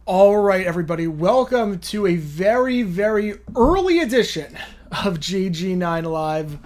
All right, everybody, welcome to a very, very early edition of GG9 Live.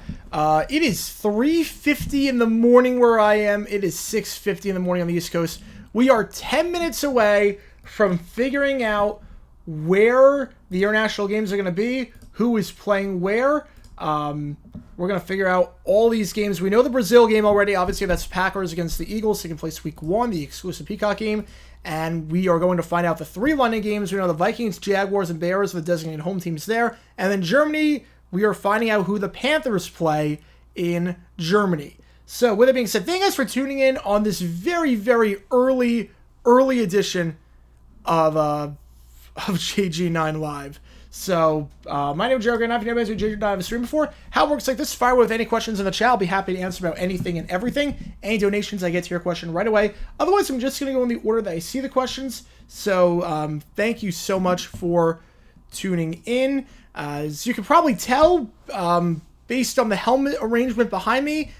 It is 3:50 in the morning where I am. It is 6:50 in the morning on the East Coast. We are 10 minutes away from figuring out where the international games are going to be, who is playing where. We're going to figure out all these games. We know the Brazil game already. Obviously, that's Packers against the Eagles, taking place week 1, the exclusive Peacock game. And we are going to find out the 3 London games. We know the Vikings, Jaguars, and Bears are the designated home teams there. And then Germany, we are finding out who the Panthers play in Germany. So with that being said, thank you guys for tuning in on this very, very early edition of JG9 Live. So, my name is Joe Grant. I've never been to JG9 stream before. How it works like this, fire with any questions in the chat. I'll be happy to answer about anything and everything. Any donations, I get to your question right away. Otherwise, I'm just going to go in the order that I see the questions. So, thank you so much for tuning in. As you can probably tell, based on the helmet arrangement behind me,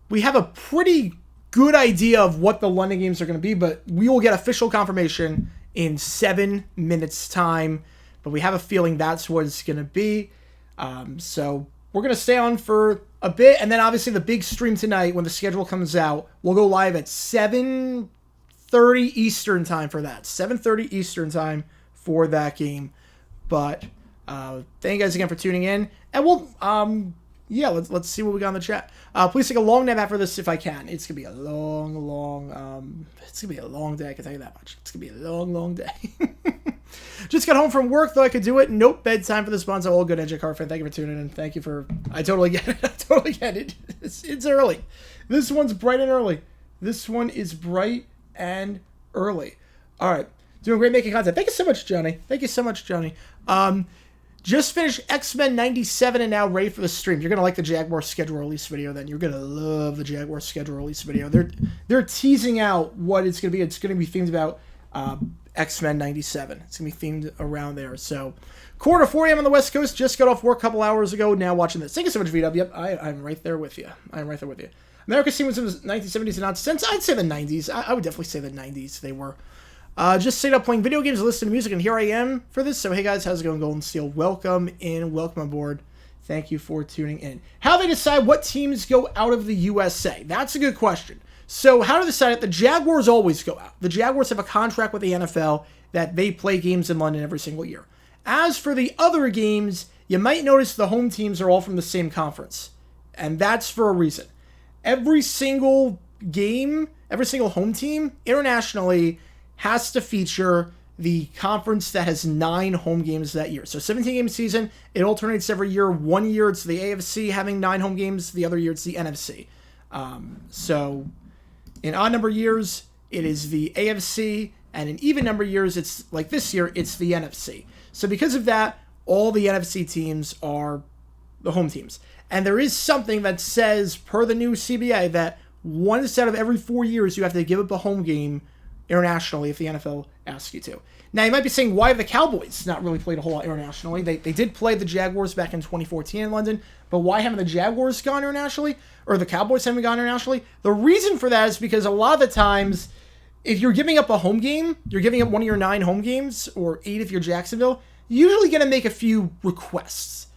we have a pretty good idea of what the London games are going to be, but we will get official confirmation in 7 minutes' time. But we have a feeling that's what it's going to be. So we're going to stay on for a bit. And then obviously the big stream tonight, when the schedule comes out, we'll go live at 7:30 Eastern time for that. 7:30 Eastern time for that game. But thank you guys again for tuning in. And we'll, let's see what we got in the chat. Please take a long nap after this if I can. It's going to be a long, it's going to be a long day, I can tell you that much. It's going to be a long day. Just got home from work, thought I could do it. Nope, bedtime for the sponsor. All good, Edge Car fan. Thank you for tuning in. Thank you for... I totally get it. It's early. This one's bright and early. This one is bright and early. All right. Doing great making content. Thank you so much, Johnny. Just finished X-Men 97 and now ready for the stream. You're going to like the Jaguar schedule release video then. You're going to love the Jaguar schedule release video. They're teasing out what it's going to be. It's going to be themed about... X-Men 97. It's going to be themed around there. So, 4:40 a.m. on the West Coast. Just got off work a couple hours ago. Now watching this. Thank you so much, VW. Yep, I'm right there with you. America's team was in the 1970s and not since. I'd say the 90s. I would definitely say the 90s they were. Just stayed up playing video games, listening to music, and here I am for this. So, hey guys, how's it going, Golden Steel? Welcome in. Welcome aboard. Thank you for tuning in. How do they decide what teams go out of the USA? That's a good question. So how do they decide it? The Jaguars always go out. The Jaguars have a contract with the NFL that they play games in London every single year. As for the other games, you might notice the home teams are all from the same conference. And that's for a reason. Every single game, every single home team internationally has to feature the conference that has 9 home games that year. So 17-game season, it alternates every year. 1 year it's the AFC having 9 home games. The other year it's the NFC. In odd number years, it is the AFC, and in even number years, it's like this year, it's the NFC. So because of that, all the NFC teams are the home teams. And there is something that says, per the new CBA, that once out of every 4 years, you have to give up a home game internationally if the NFL asks you to. Now, you might be saying, why have the Cowboys not really played a whole lot internationally? They did play the Jaguars back in 2014 in London, but why haven't the Jaguars gone internationally? Or the Cowboys haven't gone internationally? The reason for that is because a lot of the times, if you're giving up a home game, you're giving up one of your 9 home games, or 8 if you're Jacksonville, you're usually going to make a few requests.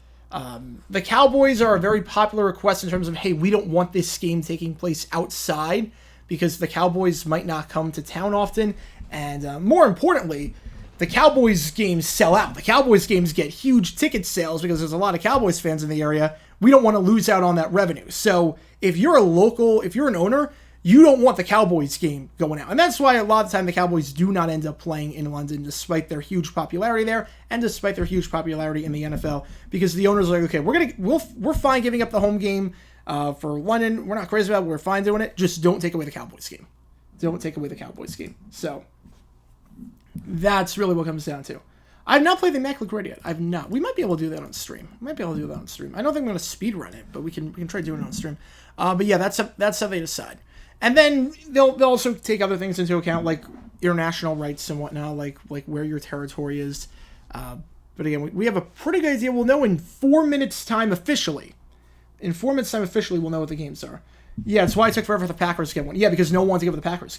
The Cowboys are a very popular request in terms of, hey, we don't want this game taking place outside, because the Cowboys might not come to town often, and more importantly, the Cowboys games sell out. The Cowboys games get huge ticket sales because there's a lot of Cowboys fans in the area. We don't want to lose out on that revenue. So if you're an owner, you don't want the Cowboys game going out. And that's why a lot of the time the Cowboys do not end up playing in London despite their huge popularity there and despite their huge popularity in the NFL, because the owners are like, okay, we're fine giving up the home game for London. We're not crazy about it. We're fine doing it. Just don't take away the Cowboys game. So that's really what it comes down to. I've not played the Immaculate Grid yet. I've not. We might be able to do that on stream. I don't think I'm going to speed run it, but we can try doing it on stream. But yeah, that's how they decide. And then they'll also take other things into account, like international rights and whatnot, like where your territory is. But again, we have a pretty good idea. We'll know in 4 minutes' time officially. We'll know what the games are. Yeah, that's why it took forever for the Packers to get one. Yeah, because no one wanted to give the Packers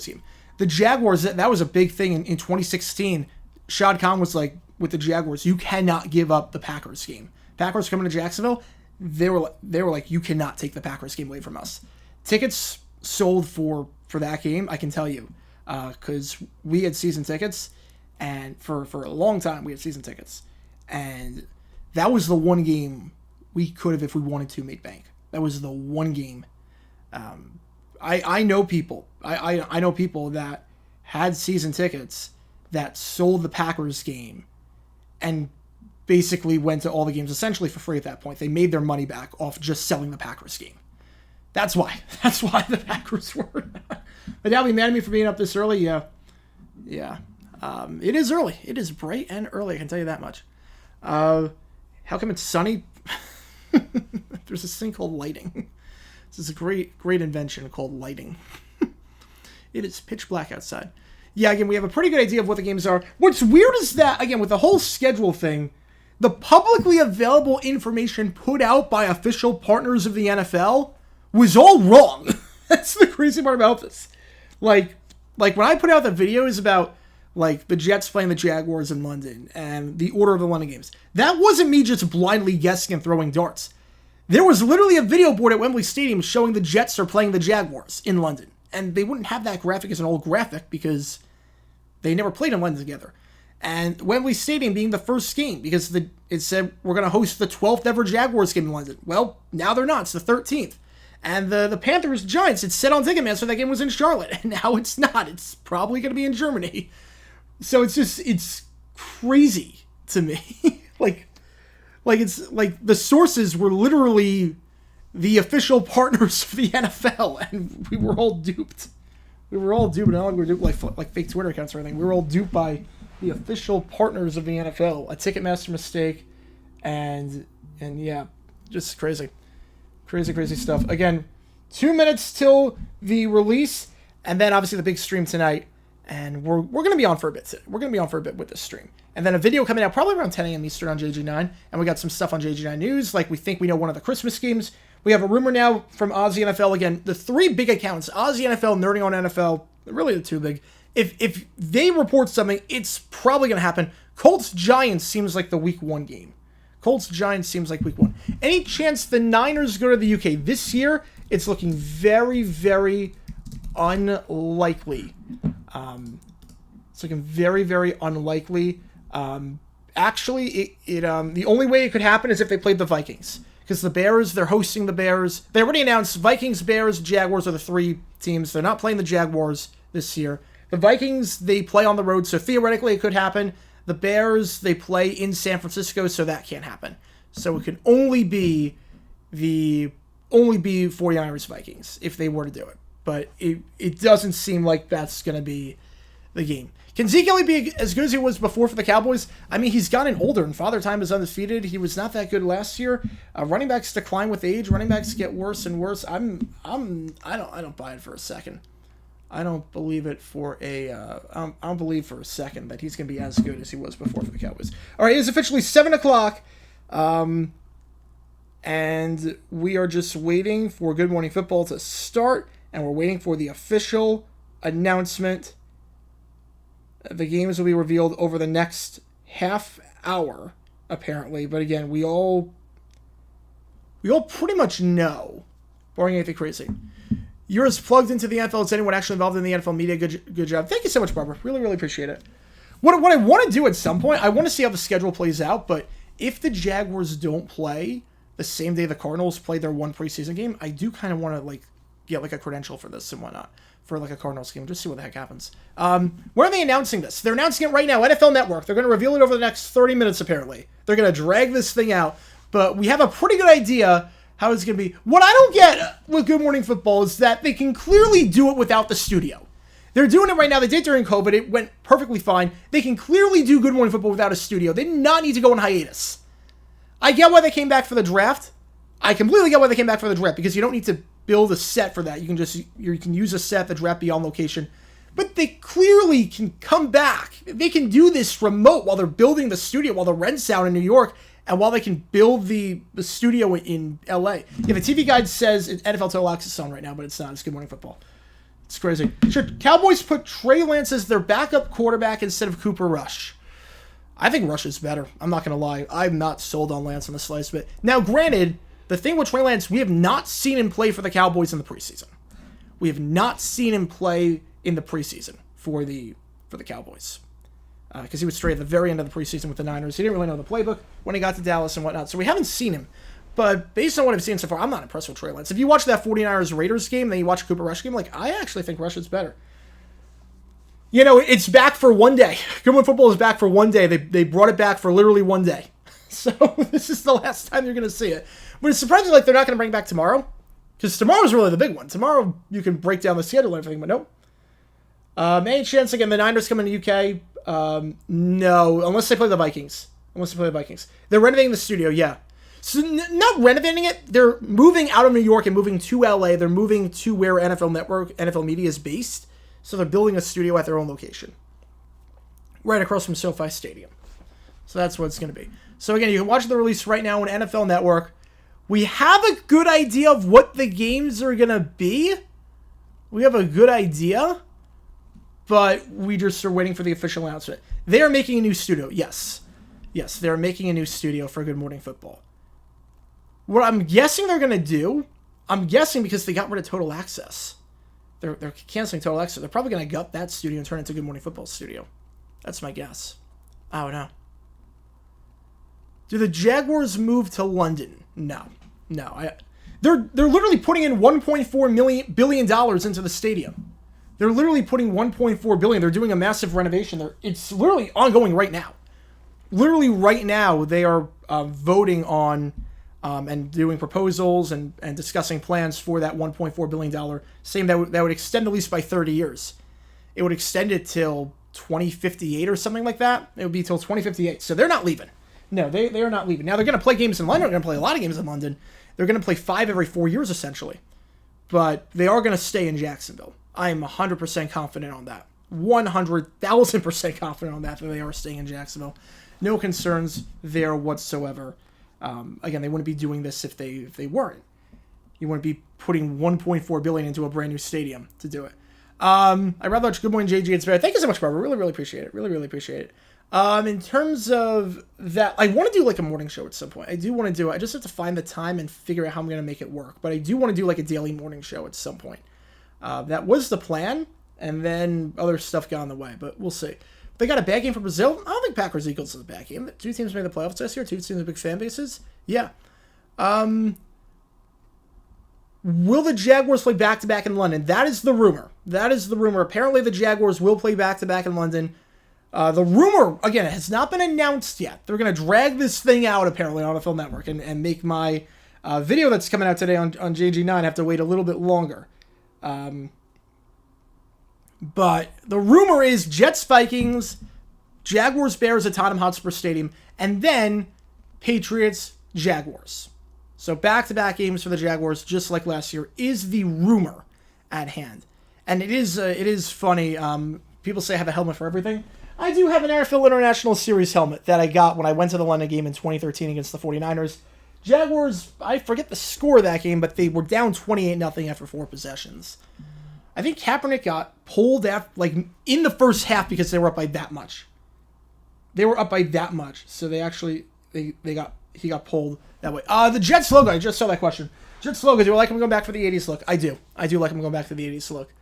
game. the Jaguars, that was a big thing in 2016. Shad Khan was like, with the Jaguars, you cannot give up the Packers game. Packers coming to Jacksonville, they were like, you cannot take the Packers game away from us. Tickets sold for that game, I can tell you, because we had season tickets, and for a long time we had season tickets, and that was the one game we could have, if we wanted to, made bank. That was the one game. I know people. I know people that had season tickets that sold the Packers game and basically went to all the games essentially for free at that point. They made their money back off just selling the Packers game. That's why. That's why the Packers were. But now be mad at me for being up this early. Yeah. It is early. It is bright and early. I can tell you that much. How come it's sunny? There's this thing called lighting. This is a great invention called lighting. It is pitch black outside. Yeah, again, we have a pretty good idea of what the games are. What's weird is that, again, with the whole schedule thing, the publicly available information put out by official partners of the NFL was all wrong. That's the crazy part about this. Like when I put out the videos about like the Jets playing the Jaguars in London and the order of the London games, that wasn't me just blindly guessing and throwing darts. There was literally a video board at Wembley Stadium showing the Jets are playing the Jaguars in London. And they wouldn't have that graphic as an old graphic because they never played in London together. And Wembley Stadium being the first game because it said we're going to host the 12th ever Jaguars game in London. Well, now they're not. It's the 13th. And the Panthers Giants, it said on Ticketmaster that game was in Charlotte. And now it's not. It's probably going to be in Germany. So it's crazy to me. like it's like the sources were literally the official partners of the NFL, and we were all duped. We were all duped. Not like we were duped like fake Twitter accounts or anything. We were all duped by the official partners of the NFL. A Ticketmaster mistake, and yeah, just crazy stuff. Again, 2 minutes till the release, and then obviously the big stream tonight. And we're going to be on for a bit. We're going to be on for a bit with this stream. And then a video coming out probably around 10 a.m. Eastern on JG9. And we got some stuff on JG9 News. Like we think we know one of the Christmas games. We have a rumor now from Aussie NFL. Again, the three big accounts, Aussie NFL, Nerding on NFL, really the two big. If they report something, it's probably going to happen. Colts-Giants seems like the week 1 game. Colts-Giants seems like week 1. Any chance the Niners go to the UK? This year, it's looking very, very unlikely. It's looking very, very unlikely. Actually, the only way it could happen is if they played the Vikings. Because the Bears, they're hosting the Bears. They already announced Vikings, Bears, Jaguars are the 3 teams. They're not playing the Jaguars this year. The Vikings, they play on the road, so theoretically it could happen. The Bears, they play in San Francisco, so that can't happen. So it can only be 49ers Vikings if they were to do it. But it doesn't seem like that's going to be the game. Can Zeke Elliott be as good as he was before for the Cowboys? I mean, he's gotten older, and Father Time is undefeated. He was not that good last year. Running backs decline with age. Running backs get worse and worse. I don't buy it for a second. I don't believe it for I don't believe for a second that he's going to be as good as he was before for the Cowboys. All right, it is officially 7 o'clock. And we are just waiting for Good Morning Football to start, and we're waiting for the official announcement. The games will be revealed over the next half hour, apparently. But again, we all pretty much know, barring anything crazy. You're as plugged into the NFL as anyone actually involved in the NFL media. Good job. Thank you so much, Barbara. Really, really appreciate it. What I want to do at some point, I want to see how the schedule plays out. But if the Jaguars don't play the same day the Cardinals play their one preseason game, I do kind of want to get a credential for this and whatnot. For a Cardinals game, just see what the heck happens. When are they announcing this? They're announcing it right now. NFL Network. They're going to reveal it over the next 30 minutes, apparently. They're going to drag this thing out. But we have a pretty good idea how it's going to be. What I don't get with Good Morning Football is that they can clearly do it without the studio. They're doing it right now. They did during COVID. It went perfectly fine. They can clearly do Good Morning Football without a studio. They did not need to go on hiatus. I get why they came back for the draft. I completely get why they came back for the draft, because you don't need to build a set for that. You can use a set, the draft be on location. But they clearly can come back. They can do this remote while they're building the studio, while the rent's out in New York, and while they can build the studio in LA. Yeah, the TV guide says it's NFL Total Access on right now, but it's not. It's Good Morning Football. It's crazy. Should Cowboys put Trey Lance as their backup quarterback instead of Cooper Rush? I think Rush is better. I'm not going to lie. I'm not sold on Lance on the slice bit. Now, granted, the thing with Trey Lance, we have not seen him play for the Cowboys in the preseason. We have not seen him play in the preseason for the Cowboys. Because he was straight at the very end of the preseason with the Niners. He didn't really know the playbook when he got to Dallas and whatnot. So we haven't seen him. But based on what I've seen so far, I'm not impressed with Trey Lance. If you watch that 49ers-Raiders game, then you watch Cooper Rush game, like, I actually think Rush is better. You know, it's back for one day. Good Morning Football is back for one day. They brought it back for literally one day. So this is the last time you're going to see it. But it's surprising, like, they're not going to bring it back tomorrow. Because tomorrow's really the big one. Tomorrow, you can break down the schedule and everything, but nope. Any chance, again, the Niners come into UK? No, unless they play the Vikings. They're renovating the studio, yeah. So not renovating it. They're moving out of New York and moving to LA. They're moving to where NFL Network, NFL Media is based. So they're building a studio at their own location. Right across from SoFi Stadium. So that's what it's going to be. So again, you can watch the release right now on NFL Network. We have a good idea of what the games are going to be. We have a good idea. But we just are waiting for the official announcement. They are making a new studio. Yes, they're making a new studio for Good Morning Football. What I'm guessing they're going to do, I'm guessing because they got rid of Total Access. They're canceling Total Access. They're probably going to gut that studio and turn it into Good Morning Football studio. That's my guess. I don't know. Do the Jaguars move to London? No. They're literally putting in $1.4 billion into the stadium. They're literally putting $1.4 billion. They're doing a massive renovation. It's literally ongoing right now. Literally right now, they are voting on and doing proposals and discussing plans for that $1.4 billion, saying that would extend the lease by 30 years. It would extend it till 2058 or something like that. It would be till 2058. So they're not leaving. No, they are not leaving. Now, they're going to play games in London. They're going to play a lot of games in London. They're going to play 5 every 4 years, essentially. But they are going to stay in Jacksonville. I am 100% confident on that. 100,000% confident on that they are staying in Jacksonville. No concerns there whatsoever. Again, they wouldn't be doing this if they weren't. You wouldn't be putting $1.4 billion into a brand new stadium to do it. I'd rather watch Good Morning JG. It's better. Thank you so much, Barbara. Really appreciate it. Really appreciate it. In terms of that, I want to do like a morning show at some point. I do want to do it. I just have to find the time and figure out how I'm going to make it work. But I do want to do like a daily morning show at some point. That was the plan, and then other stuff got in the way, but we'll see. They got a bad game for Brazil. I don't think Packers-Eagles is a bad game. 2 teams made the playoffs last year. 2 teams with big fan bases. Yeah. Will the Jaguars play back-to-back in London? That is the rumor. Apparently the Jaguars will play back-to-back in London. The rumor, again, it has not been announced yet. They're going to drag this thing out, apparently, on NFL Network and make my video that's coming out today on JG9 have to wait a little bit longer. But the rumor is Jets-Vikings, Jaguars-Bears at Tottenham Hotspur Stadium, and then Patriots-Jaguars. So back-to-back games for the Jaguars, just like last year, is the rumor at hand. And it is funny. People say I have a helmet for everything. I do have an NFL International Series helmet that I got when I went to the London game in 2013 against the 49ers. Jaguars, I forget the score of that game, but they were down 28-0 after 4 possessions. I think Kaepernick got pulled in the first half because they were up by that much. So he got pulled that way. The Jets logo, I just saw that question. Jets logo, do I like him going back for the 80s look? I do like him going back to the 80s look.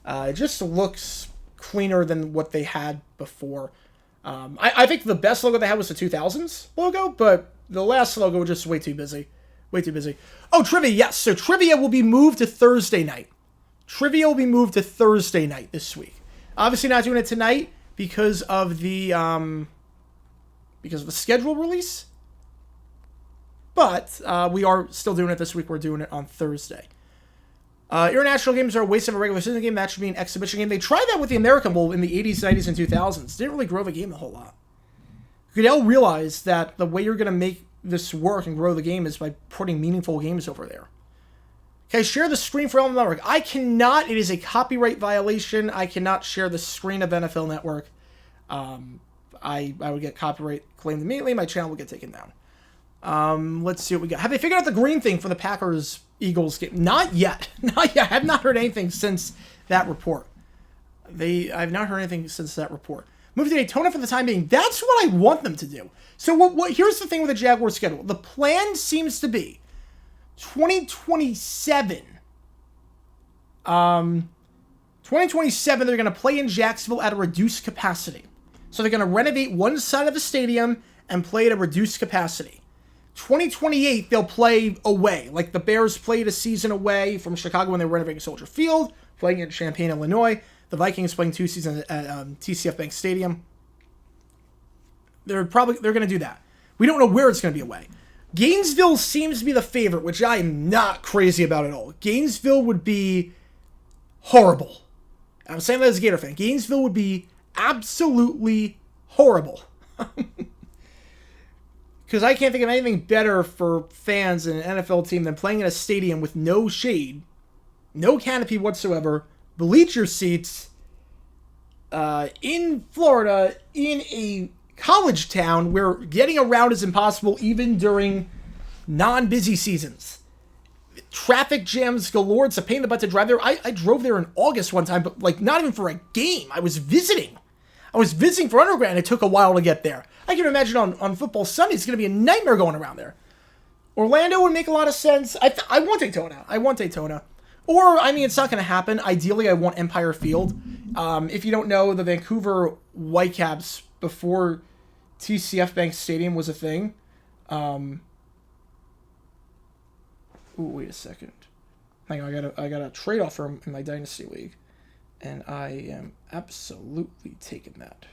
It just looks cleaner than what they had before. I think the best logo they had was the 2000s logo, but the last logo was just way too busy. Oh, trivia, yes. So trivia will be moved to Thursday night. This week. Obviously not doing it tonight because of the schedule release. But we are still doing it this week. We're doing it on Thursday. International games are a waste of a regular season game. That should be an exhibition game. They tried that with the American Bowl in the 80s, 90s, and 2000s. Didn't really grow the game a whole lot. Goodell realized that the way you're going to make this work and grow the game is by putting meaningful games over there. Okay, share the screen for NFL Network. I cannot. It is a copyright violation. I cannot share the screen of NFL Network. I would get copyright claimed immediately. My channel would get taken down. Let's see what we got. Have they figured out the green thing for the Packers-Eagles game? Not yet. I have not heard anything since that report. I've not heard anything since that report. Move to Daytona for the time being. That's what I want them to do. So what? Here's the thing with the Jaguars schedule. The plan seems to be 2027. 2027, they're going to play in Jacksonville at a reduced capacity. So they're going to renovate one side of the stadium and play at a reduced capacity. 2028, they'll play away. Like the Bears played a season away from Chicago when they were renovating Soldier Field, playing in Champaign, Illinois. The Vikings playing 2 seasons at TCF Bank Stadium. They're going to do that. We don't know where it's going to be away. Gainesville seems to be the favorite, which I am not crazy about at all. Gainesville would be horrible. I'm saying that as a Gator fan. Gainesville would be absolutely horrible. Because I can't think of anything better for fans in an NFL team than playing in a stadium with no shade, no canopy whatsoever, bleacher seats, in Florida, in a college town where getting around is impossible even during non-busy seasons. Traffic jams galore. It's a pain in the butt to drive there. I drove there in August one time, but like not even for a game. I was visiting for undergrad, and it took a while to get there. I can imagine on football Sunday, it's going to be a nightmare going around there. Orlando would make a lot of sense. I want Daytona. Or, I mean, it's not going to happen. Ideally, I want Empire Field. If you don't know, the Vancouver Whitecaps, before TCF Bank Stadium was a thing. Wait a second. Hang on, I got a trade offer in my Dynasty League. And I am absolutely taking that.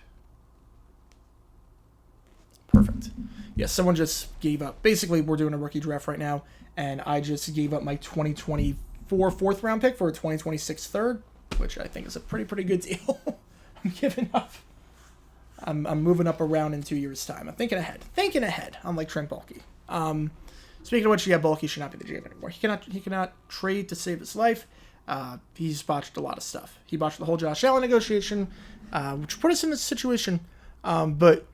Perfect. Yeah, someone just gave up. Basically, we're doing a rookie draft right now, and I just gave up my 2024 fourth round pick for a 2026 third, which I think is a pretty good deal. I'm giving up. I'm moving up around in 2 years' time. I'm thinking ahead. I'm like Trent Baalke. Speaking of which, yeah, Baalke should not be the GM anymore. He cannot trade to save his life. He's botched a lot of stuff. He botched the whole Josh Allen negotiation, which put us in this situation. But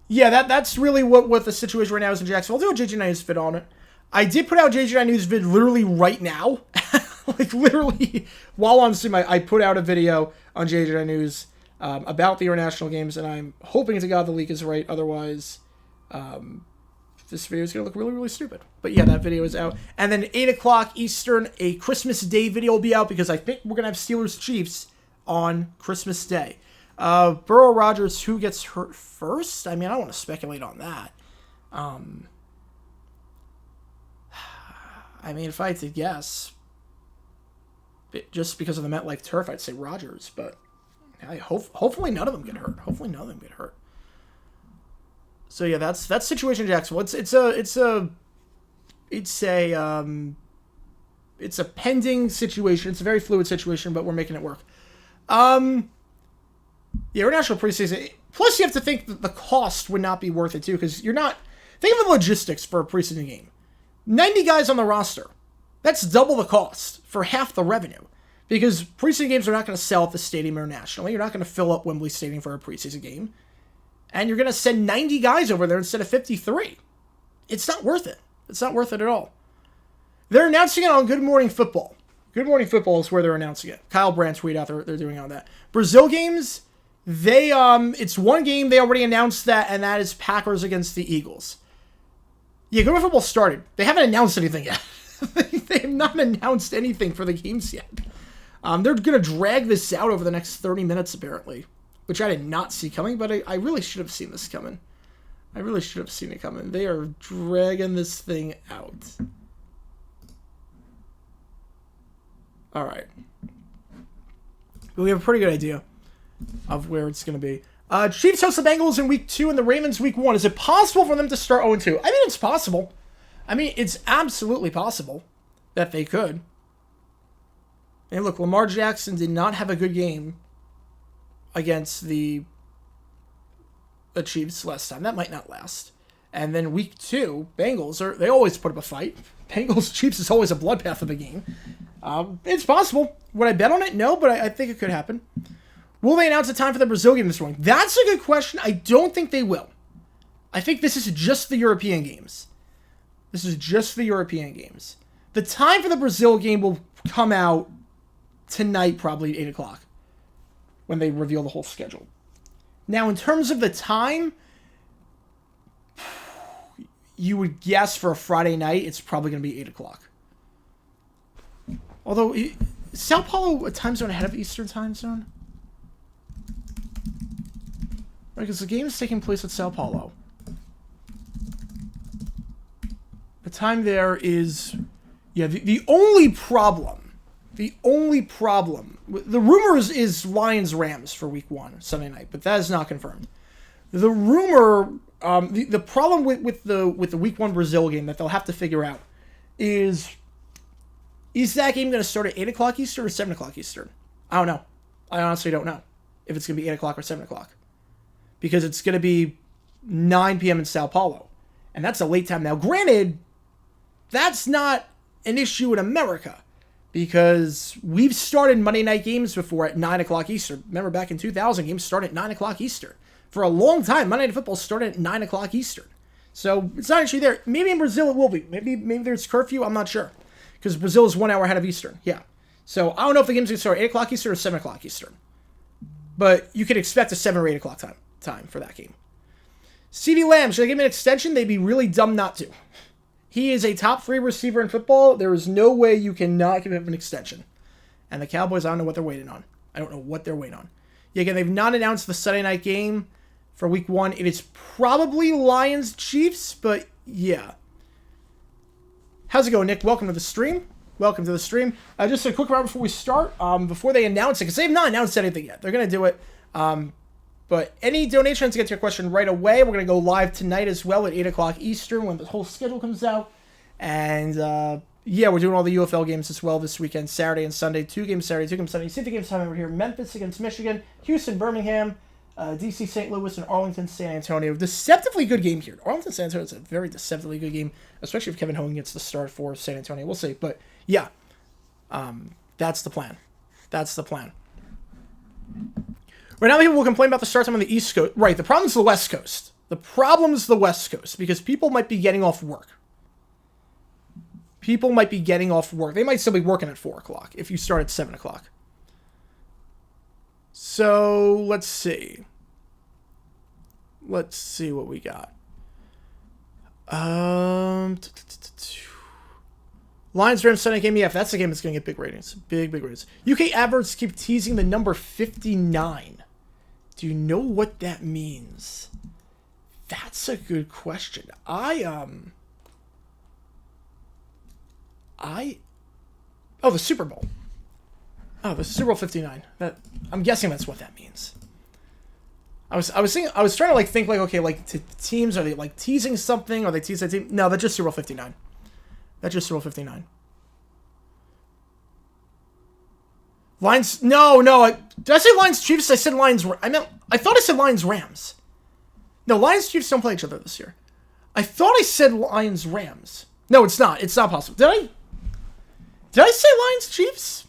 yeah, that's really what the situation right now is in Jacksonville. I'll do a JJ News vid on it. I did put out JJ News vid literally right now. Like literally while on stream, I put out a video on JJ News about the international games, and I'm hoping to God the leak is right. Otherwise, this video is going to look really stupid. But yeah, that video is out. And then 8 o'clock Eastern, a Christmas Day video will be out because I think we're going to have Steelers-Chiefs on Christmas Day. Burrow, Rodgers, who gets hurt first? I mean, I don't want to speculate on that. I mean, if I had to guess, just because of the MetLife turf, I'd say Rodgers. But hopefully none of them get hurt. So yeah, that's situation in Jacksonville. It's a pending situation. It's a very fluid situation, but we're making it work. The international preseason. Plus, you have to think that the cost would not be worth it too, because you're not. Think of the logistics for a preseason game. 90 guys on the roster. That's double the cost for half the revenue. Because preseason games are not going to sell at the stadium internationally. You're not going to fill up Wembley Stadium for a preseason game. And you're going to send 90 guys over there instead of 53. It's not worth it. It's not worth it at all. They're announcing it on Good Morning Football. Good Morning Football is where they're announcing it. Kyle Brandt tweeted out they're doing all that. Brazil games, it's one game they already announced that, and that is Packers against the Eagles. Yeah, Good Morning Football started. They haven't announced anything yet. They have not announced anything for the games yet. They're going to drag this out over the next 30 minutes, apparently, which I did not see coming, but I really should have seen this coming. I really should have seen it coming. They are dragging this thing out. All right. We have a pretty good idea of where it's going to be. Chiefs host the Bengals in week 2 and the Ravens week 1. Is it possible for them to start 0-2? I mean, it's possible. I mean, it's absolutely possible that they could. And look, Lamar Jackson did not have a good game against the Chiefs last time. That might not last. And then week 2, Bengals, they always put up a fight. Bengals Chiefs is always a bloodbath of a game. It's possible. Would I bet on it? No, but I think it could happen. Will they announce a time for the Brazil game this morning? That's a good question. I don't think they will. I think this is just the European games. The time for the Brazil game will come out tonight, probably 8 o'clock, when they reveal the whole schedule. Now, in terms of the time, you would guess for a Friday night, it's probably going to be 8 o'clock. Although, is Sao Paulo a time zone ahead of Eastern time zone? Right, because the game is taking place at Sao Paulo. The time there is... Yeah, the only problem... The rumor is Lions-Rams for week 1, Sunday night, but that is not confirmed. The rumor... the problem with the week 1 Brazil game that they'll have to figure out is that game going to start at 8 o'clock Eastern or 7 o'clock Eastern? I don't know. I honestly don't know if it's going to be 8 o'clock or 7 o'clock. Because it's going to be 9 p.m. in Sao Paulo. And that's a late time. Now, granted, that's not an issue in America. Because we've started Monday night games before at 9 o'clock Eastern. Remember, back in 2000, games started at 9 o'clock Eastern. For a long time, Monday Night Football started at 9 o'clock Eastern. So, it's not actually there. Maybe in Brazil it will be. Maybe there's curfew. I'm not sure. Because Brazil is 1 hour ahead of Eastern. Yeah. So, I don't know if the game's going to start at 8 o'clock Eastern or 7 o'clock Eastern. But you could expect a 7 or 8 o'clock time for that game. CeeDee Lamb, should I give him an extension? They'd be really dumb not to. He is a top 3 receiver in football. There is no way you cannot give him an extension. And the Cowboys, I don't know what they're waiting on. I don't know what they're waiting on. Yeah, again, they've not announced the Sunday night game for week 1. It is probably Lions-Chiefs, but yeah. How's it going, Nick? Welcome to the stream. Welcome to the stream. Just a quick round before we start. Before they announce it, because they have not announced anything yet. They're going to do it. But any donations, to get to your question right away. We're going to go live tonight as well at 8 o'clock Eastern when the whole schedule comes out. And, yeah, we're doing all the UFL games as well this weekend, Saturday and Sunday. 2 games Saturday, 2 games Sunday. You see the games time over here. Memphis against Michigan, Houston, Birmingham, DC, St. Louis, and Arlington, San Antonio. Deceptively good game here. Arlington, San Antonio is a very deceptively good game, especially if Kevin Hogan gets the start for San Antonio. We'll see. But, yeah, that's the plan. That's the plan. Right now, people will complain about the start time on the East Coast. Right, the problem is the West Coast. The problem is the West Coast, because people might be getting off work. People might be getting off work. They might still be working at 4 o'clock if you start at 7 o'clock. So, let's see. Let's see what we got. Lions-Rams Sunday game. Yeah, if that's the game, it's going to get big ratings. Big ratings. UK adverts keep teasing the number 59. Do you know what that means? That's a good question. Oh, the Super Bowl. Oh, the Super Bowl 59. I'm guessing that's what that means. I was trying to think okay, teams, are they teasing something? Are they teasing a team? No, that's just Super Bowl 59. That's just Super Bowl 59. Lions, no, did I say Lions Chiefs? I said Lions, I thought I said Lions Rams. No, Lions Chiefs don't play each other this year. I thought I said Lions Rams. No, it's not possible. Did I say Lions Chiefs?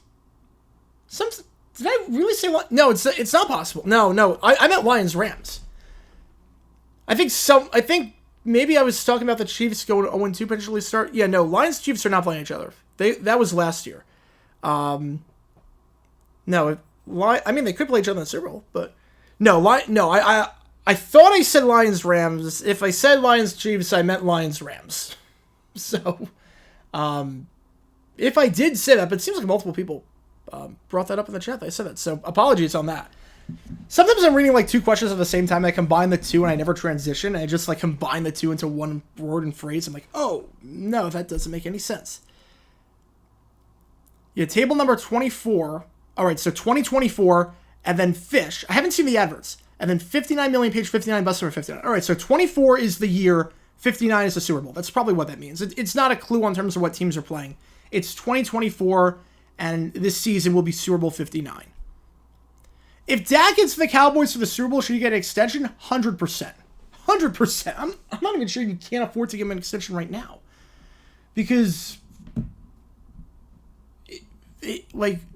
Did I really say no, it's not possible. No, I meant Lions Rams. I think maybe I was talking about the Chiefs going 0-2 potentially start. Yeah, no, Lions Chiefs are not playing each other. That was last year. No, they could play each other in the Super Bowl, but no, I thought I said Lions Rams. If I said Lions Chiefs, I meant Lions Rams. So, if I did say that, but it seems like multiple people brought that up in the chat. I said that, so apologies on that. Sometimes I'm reading 2 questions at the same time. I combine the 2 and I never transition. I just combine the 2 into one word and phrase. I'm like, oh no, that doesn't make any sense. Yeah, table number 24. All right, so 2024, and then Fish. I haven't seen the adverts. And then 59 million, page 59, bus number 59. All right, so 24 is the year, 59 is the Super Bowl. That's probably what that means. It's not a clue on terms of what teams are playing. It's 2024, and this season will be Super Bowl 59. If Dak gets the Cowboys for the Super Bowl, should he get an extension? 100%. 100%. I'm not even sure you can't afford to give him an extension right now. Because...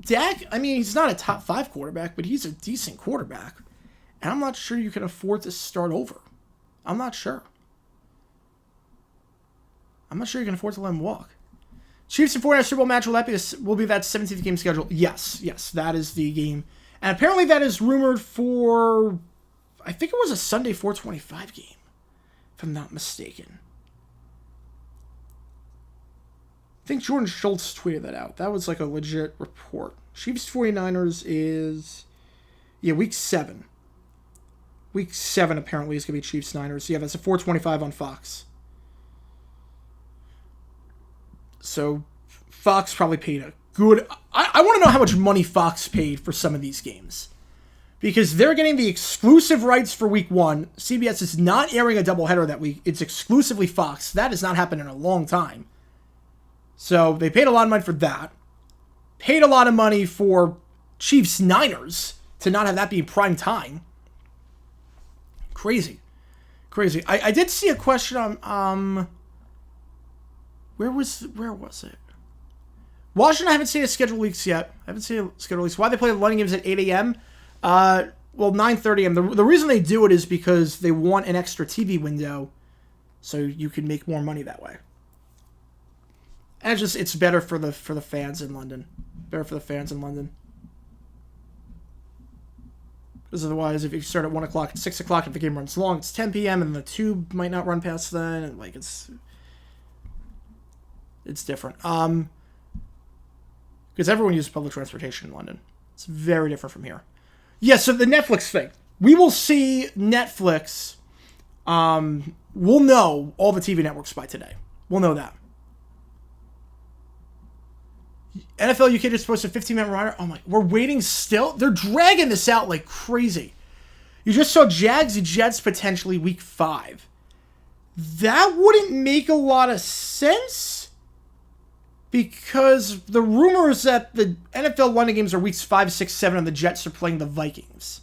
Dak, he's not a top 5 quarterback, but he's a decent quarterback. And I'm not sure you can afford to start over. I'm not sure. I'm not sure you can afford to let him walk. Chiefs and 49ers Super Bowl match, will be that 17th game scheduled? Yes, that is the game. And apparently that is rumored for, I think it was a Sunday 425 game, if I'm not mistaken. I think Jordan Schultz tweeted that out. That was like a legit report. Chiefs 49ers is, week 7. Week 7 apparently is going to be Chiefs Niners. Yeah, that's a 425 on Fox. So Fox probably paid a good... I want to know how much money Fox paid for some of these games. Because they're getting the exclusive rights for week 1. CBS is not airing a doubleheader that week. It's exclusively Fox. That has not happened in a long time. So they paid a lot of money for that. Paid a lot of money for Chiefs Niners to not have that be prime time. Crazy. I did see a question on where was it? Washington, I haven't seen a schedule leaks yet. Why they play the London games at 8 a.m.? 9:30 a.m. The reason they do it is because they want an extra TV window so you can make more money that way. And it's better for the fans in London. Because otherwise, if you start at 1 o'clock and 6 o'clock, if the game runs long, it's 10 p.m. and the tube might not run past then. And it's different. Because everyone uses public transportation in London. It's very different from here. Yeah, so the Netflix thing. We will see Netflix. We'll know all the TV networks by today. We'll know that. NFL UK just posted a 15-minute reminder. Oh my, we're waiting still? They're dragging this out like crazy. You just saw Jags and Jets potentially week 5. That wouldn't make a lot of sense because the rumors that the NFL London games are weeks 5, 6, 7 and the Jets are playing the Vikings.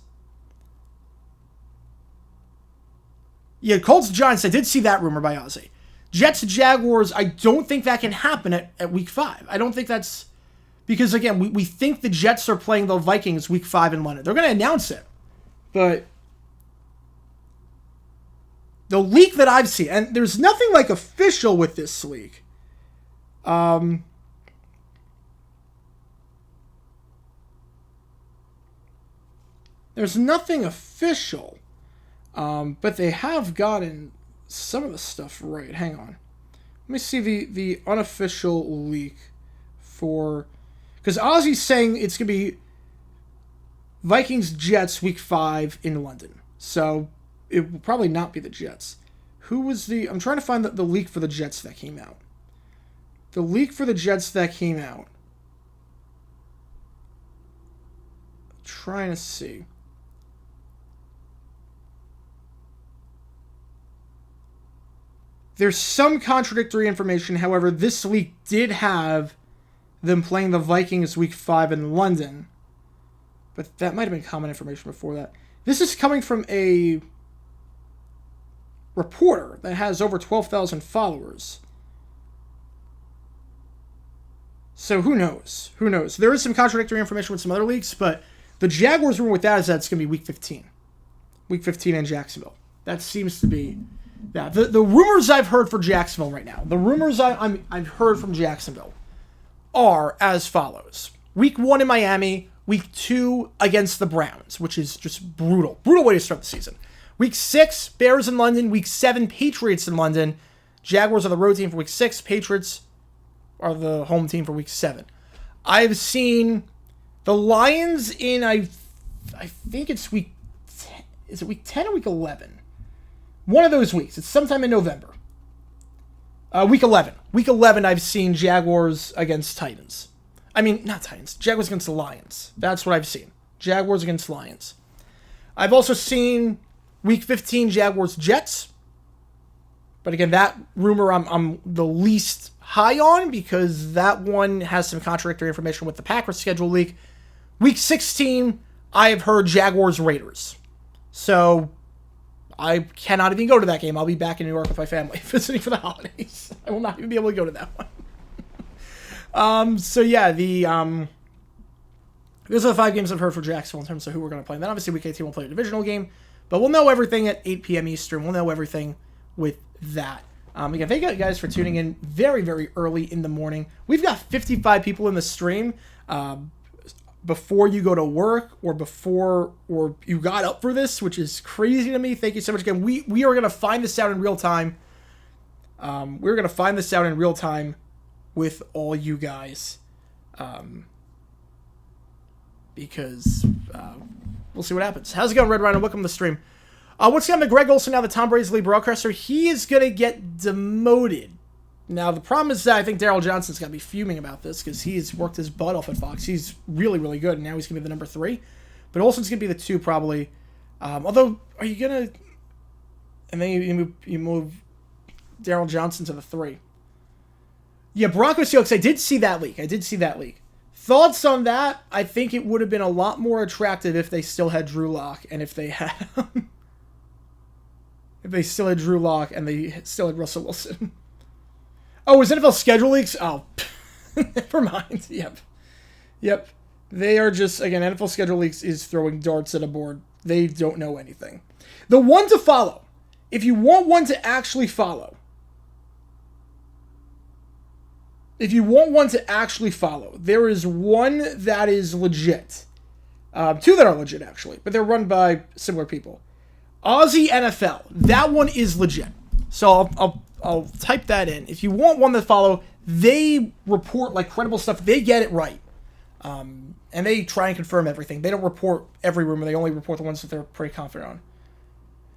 Yeah, Colts Giants, I did see that rumor by Ozzy. Jets Jaguars, I don't think that can happen at week 5. I don't think that's... Because, again, we think the Jets are playing the Vikings week 5 in London. They're going to announce it. But the leak that I've seen, and there's nothing, like, official with this leak. There's nothing official. But they have gotten some of the stuff right. Hang on. Let me see the unofficial leak for... Because Ozzy's saying it's going to be Vikings-Jets week 5 in London. So it will probably not be the Jets. Who was the... I'm trying to find the leak for the Jets that came out. The leak for the Jets that came out. I'm trying to see. There's some contradictory information. However, this leak did have them playing the Vikings week 5 in London. But that might have been common information before that. This is coming from a reporter that has over 12,000 followers. So who knows? There is some contradictory information with some other leaks, but the Jaguars rumor with that is that it's going to be week 15. Week 15 in Jacksonville. That seems to be... Yeah, the rumors I've heard for Jacksonville right now, the rumors I've heard from Jacksonville are as follows. Week 1 in Miami, week 2 against the Browns, which is just brutal. Brutal way to start the season. Week 6, Bears in London. Week 7, Patriots in London. Jaguars are the road team for week 6. Patriots are the home team for week 7. I've seen the Lions in, I think it's week 10. Is it week 10 or week 11? One of those weeks. It's sometime in November. Week 11. Week 11, I've seen Jaguars against Titans. I mean, not Titans. Jaguars against the Lions. That's what I've seen. Jaguars against Lions. I've also seen week 15, Jaguars Jets. But again, that rumor I'm the least high on because that one has some contradictory information with the Packers schedule leak. Week 16, I have heard Jaguars Raiders. So I cannot even go to that game. I'll be back in New York with my family visiting for the holidays. I will not even be able to go to that one. So yeah, these are the 5 games I've heard for Jacksonville in terms of who we're going to play. And then obviously week 18 we'll play a divisional game, but we'll know everything at 8 p.m. Eastern. We'll know everything with that. Again, thank you guys for tuning in very, very early in the morning. We've got 55 people in the stream. Before you go to work or you got up for this, which is crazy to me. Thank you so much again. We are going to find this out in real time. We're going to find this out in real time with all you guys. Because we'll see what happens. How's it going, Red Rhino? Welcome to the stream. What's going on, Greg Olson, now the Tom Brady's lead broadcaster? He is going to get demoted. Now, the problem is that I think Daryl Johnson's got to be fuming about this because he's worked his butt off at Fox. He's really, really good, and now he's going to be the number 3. But Olson's going to be the 2, probably. Although, are you going to... And then you move Daryl Johnson to the 3. Yeah, Broncos Seahawks, I did see that leak. Thoughts on that? I think it would have been a lot more attractive if they still had Drew Lock, and if they had... if they still had Drew Lock and they still had Russell Wilson. Oh, was NFL schedule leaks? Oh, never mind. Yep. They are just, again, NFL schedule leaks is throwing darts at a board. They don't know anything. The one to follow, if you want one to actually follow, there is one that is legit. 2 that are legit, actually, but they're run by similar people. Aussie NFL. That one is legit. So I'll type that in. If you want one to follow, they report like credible stuff. They get it right. And they try and confirm everything. They don't report every rumor. They only report the ones that they're pretty confident on.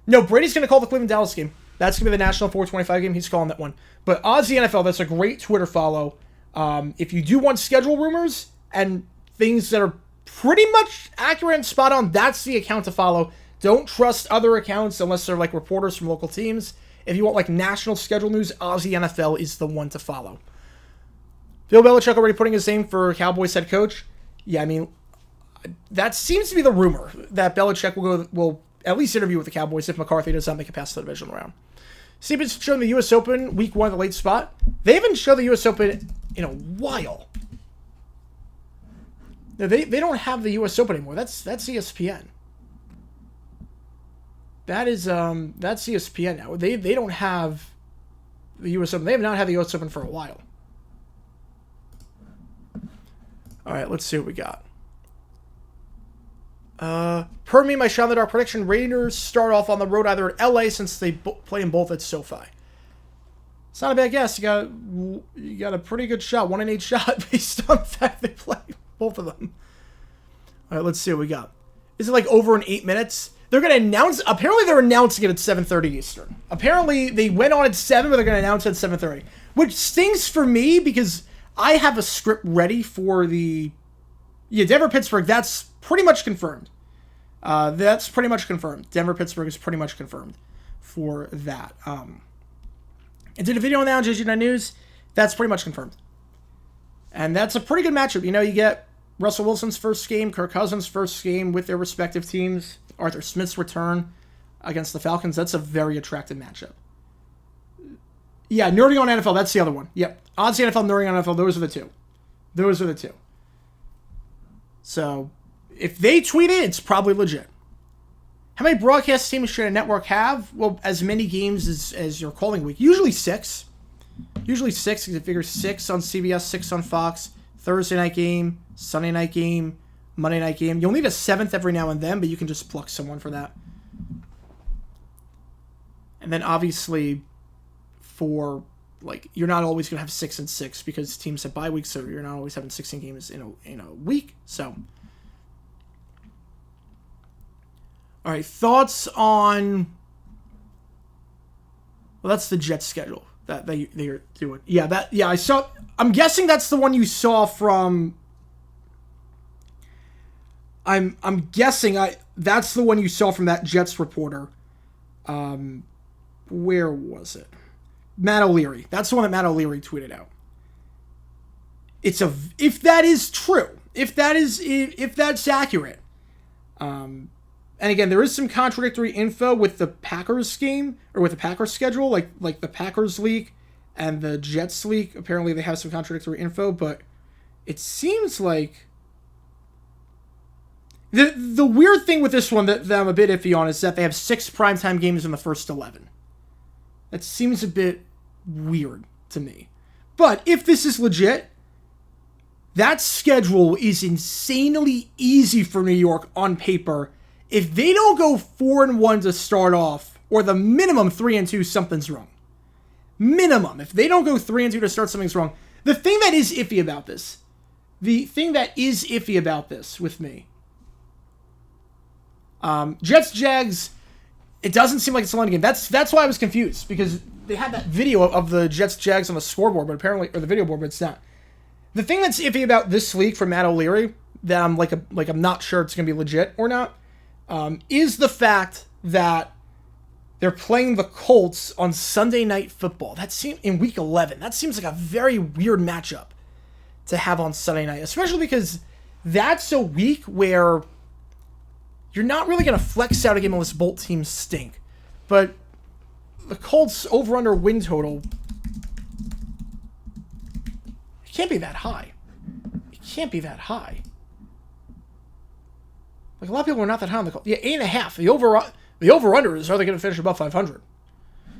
No, Brady's going to call the Cleveland-Dallas game. That's going to be the National 425 game. He's calling that one. But Aussie NFL, that's a great Twitter follow. If you do want schedule rumors and things that are pretty much accurate and spot on, that's the account to follow. Don't trust other accounts unless they're like reporters from local teams. If you want like national schedule news, Aussie NFL is the one to follow. Bill Belichick already putting his name for Cowboys head coach. Yeah, I mean, that seems to be the rumor that Belichick will at least interview with the Cowboys if McCarthy does not make it past the divisional round. Stevens showing the U.S. Open week 1 at the late spot. They haven't shown the U.S. Open in a while. No, they don't have the U.S. Open anymore. That's ESPN. That's ESPN now. They don't have the U.S. Open. They have not had the U.S. Open for a while. All right, let's see what we got. Per me, my shot in the dark prediction: Raiders start off on the road either at LA since they play in both at SoFi. It's not a bad guess. You got a pretty good shot, 1 in 8 shot based on the fact they play both of them. All right, let's see what we got. Is it like over in 8 minutes? They're going to announce... Apparently, they're announcing it at 7:30 Eastern. Apparently, they went on at 7, but they're going to announce it at 7:30. Which stinks for me, because I have a script ready for the... Yeah, Denver-Pittsburgh, that's pretty much confirmed. Denver-Pittsburgh is pretty much confirmed for that. I did a video on that on JG9 News. That's pretty much confirmed. And that's a pretty good matchup. You know, you get Russell Wilson's first game, Kirk Cousins' first game with their respective teams, Arthur Smith's return against the Falcons. That's a very attractive matchup. Yeah, Nerding on NFL, that's the other one. Yep. Aussie NFL, Nerding on NFL, those are the two. So, if they tweet it, it's probably legit. How many broadcast teams should a network have? Well, as many games as your calling week. Usually 6. Usually 6, because it figures 6 on CBS, 6 on Fox, Thursday night game, Sunday night game, Monday night game. You'll need a 7th every now and then, but you can just pluck someone for that. And then obviously for, like, you're not always going to have 6 and 6 because teams have bye weeks, so you're not always having 16 games in a week. So, all right, thoughts on... Well, that's the Jets schedule that they're doing. Yeah, I saw... I'm guessing that's the one you saw from... I'm guessing that's the one you saw from that Jets reporter. Where was it? Matt O'Leary. That's the one that Matt O'Leary tweeted out. If that is true, if that's accurate. And again, there is some contradictory info with the Packers game, or with the Packers schedule, like the Packers leak and the Jets leak. Apparently they have some contradictory info, but it seems like the weird thing with this one that I'm a bit iffy on is that they have 6 primetime games in the first 11. That seems a bit weird to me. But if this is legit, that schedule is insanely easy for New York on paper. If they don't go 4-1 to start off, or the minimum 3-2, something's wrong. Minimum. If they don't go 3-2 to start, something's wrong. The thing that is iffy about this, with me, Jets, Jags, it doesn't seem like it's a London game. That's why I was confused, because they had that video of the Jets, Jags on the scoreboard, but apparently, or the video board, but it's not. The thing that's iffy about this leak from Matt O'Leary, that I'm I'm not sure it's going to be legit or not, is the fact that they're playing the Colts on Sunday Night Football. That seems in Week 11. That seems like a very weird matchup to have on Sunday night, especially because that's a week where you're not really going to flex out a game unless both teams stink. But the Colts over-under win total, it can't be that high. It can't be that high. Like, a lot of people are not that high on the Colts. Yeah, 8.5. The over-under is, are they going to finish above 500?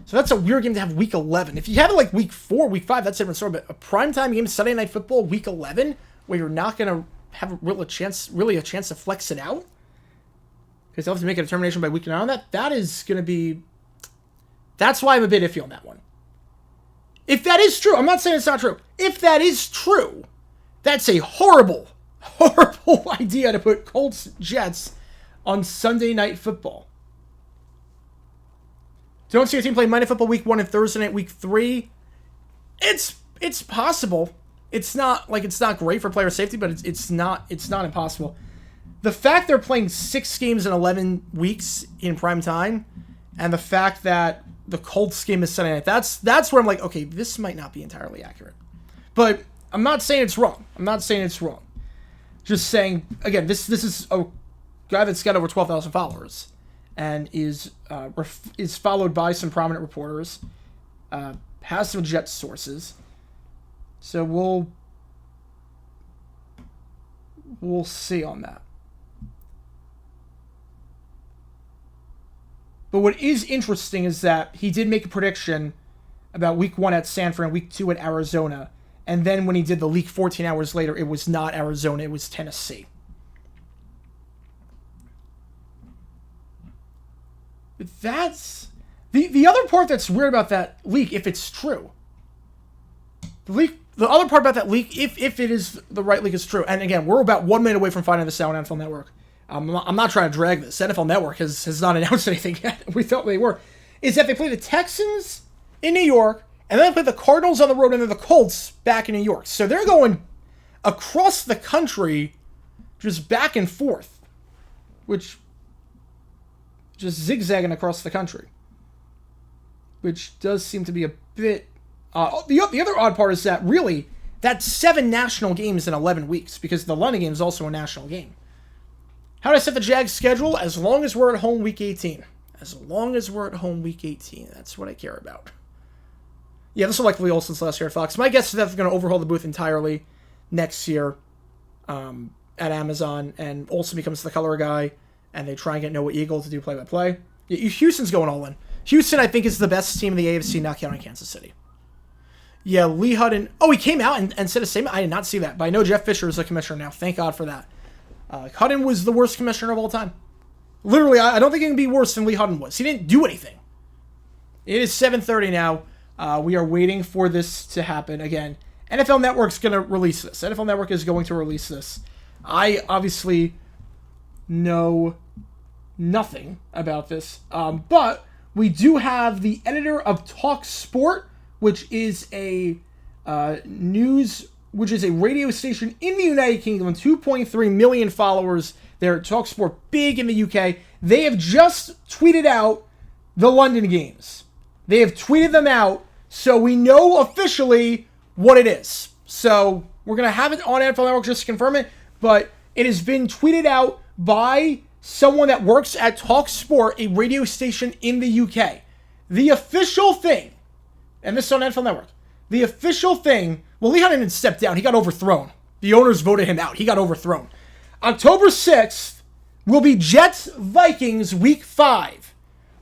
So that's a weird game to have Week 11. If you have it like Week 4, Week 5, that's a different story. But a primetime game, Sunday Night Football, Week 11, where you're not going to have a chance to flex it out, because they'll have to make a determination by Week 9 on that. That is going to be... That's why I'm a bit iffy on that one. If that is true, I'm not saying it's not true. If that is true, that's a horrible, horrible idea to put Colts, Jets on Sunday Night Football. Don't see a team play Monday Football Week 1 and Thursday Night Week 3. It's possible. It's not great for player safety, but it's not impossible. The fact they're playing 6 games in 11 weeks in prime time, and the fact that the Colts game is Sunday night, that's where I'm like, okay, this might not be entirely accurate. But I'm not saying it's wrong. Just saying, again, this is a guy that's got over 12,000 followers and is followed by some prominent reporters, has some Jets sources. So we'll see on that. But what is interesting is that he did make a prediction about Week 1 at Sanford and Week 2 at Arizona. And then when he did the leak 14 hours later, it was not Arizona, it was Tennessee. But that's... The other part that's weird about that leak, if it's true. The other part about that leak, if it is the right leak, is true. And again, we're about 1 minute away from finding this out on NFL Network. I'm not trying to drag this. NFL Network has not announced anything yet. We thought they were. Is that they play the Texans in New York, and then they play the Cardinals on the road, and then the Colts back in New York. So they're going across the country, just back and forth, which just zigzagging across the country, which does seem to be a bit... the other odd part is that, really, that's 7 national games in 11 weeks, because the London game is also a national game. How do I set the Jags schedule? As long as we're at home Week 18. As long as we're at home Week 18. That's what I care about. Yeah, this will likely also since last year at Fox. My guess is that they're going to overhaul the booth entirely next year at Amazon, and Olsen becomes the color guy, and they try and get Noah Eagle to do play-by-play. Yeah, Houston's going all in. Houston, I think, is the best team in the AFC, not counting Kansas City. Yeah, Lee Hudden... Oh, he came out and said a statement? I did not see that, but I know Jeff Fisher is the commissioner now. Thank God for that. Hudden was the worst commissioner of all time. Literally, I don't think it can be worse than Lee Hudden was. He didn't do anything. It is 7:30 now. We are waiting for this to happen. Again, NFL Network's going to release this. NFL Network is going to release this. I obviously know nothing about this, but we do have the editor of Talk Sport, which is a radio station in the United Kingdom, 2.3 million followers there at TalkSport, big in the UK. They have just tweeted out the London games. They have tweeted them out, so we know officially what it is. So we're going to have it on NFL Network just to confirm it, but it has been tweeted out by someone that works at TalkSport, a radio station in the UK. The official thing, and this is on NFL Network, the official thing... Well, Lee Hudden didn't step down. He got overthrown. The owners voted him out. He got overthrown. October 6th will be Jets-Vikings Week 5.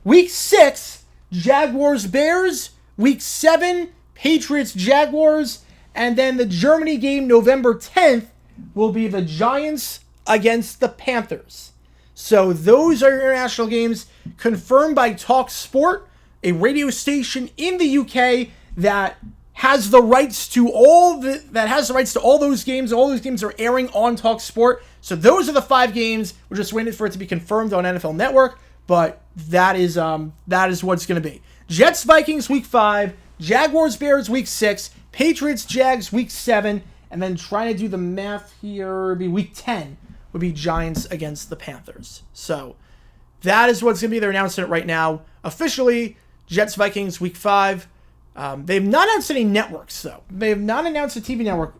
Week 6, Jaguars-Bears. Week 7, Patriots, Jaguars. And then the Germany game, November 10th, will be the Giants against the Panthers. So those are your international games confirmed by Talk Sport, a radio station in the UK that has the rights to all those games. All those games are airing on Talk Sport. So those are the 5 games. We're just waiting for it to be confirmed on NFL Network, but that is what it's going to be. Jets Vikings week 5, Jaguars Bears week 6, Patriots Jags week 7, and then trying to do the math here, would be week 10 would be Giants against the Panthers. So that is what's going to be. They're announcing it right now. Officially, Jets Vikings week 5. They've not announced any networks, though. They have not announced a TV network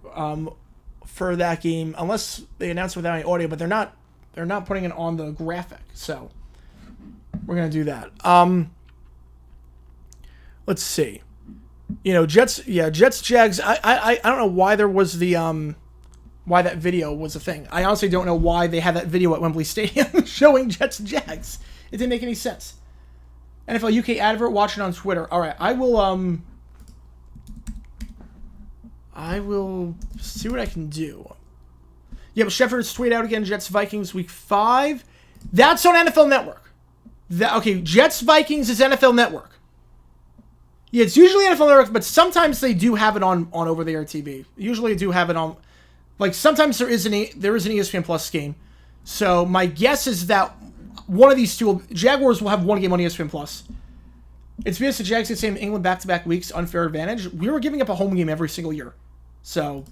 for that game, unless they announce it without any audio, but they're not putting it on the graphic. So we're going to do that. Let's see. Jets, Jags. I don't know why there was the why that video was a thing. I honestly don't know why they had that video at Wembley Stadium showing Jets Jags. It didn't make any sense. NFL UK advert, watch it on Twitter. All right, I will see what I can do. Yeah, but Shepard's tweet out again, Jets Vikings week 5. That's on NFL Network. Okay, Jets Vikings is NFL Network. Yeah, it's usually NFL Network, but sometimes they do have it on over-the-air TV. Usually they do have it on, like sometimes there is an ESPN Plus game. So my guess is that one of these two, Jaguars will have one game on ESPN Plus. It's because the Jags get same England back-to-back weeks, unfair advantage. We were giving up a home game every single year, so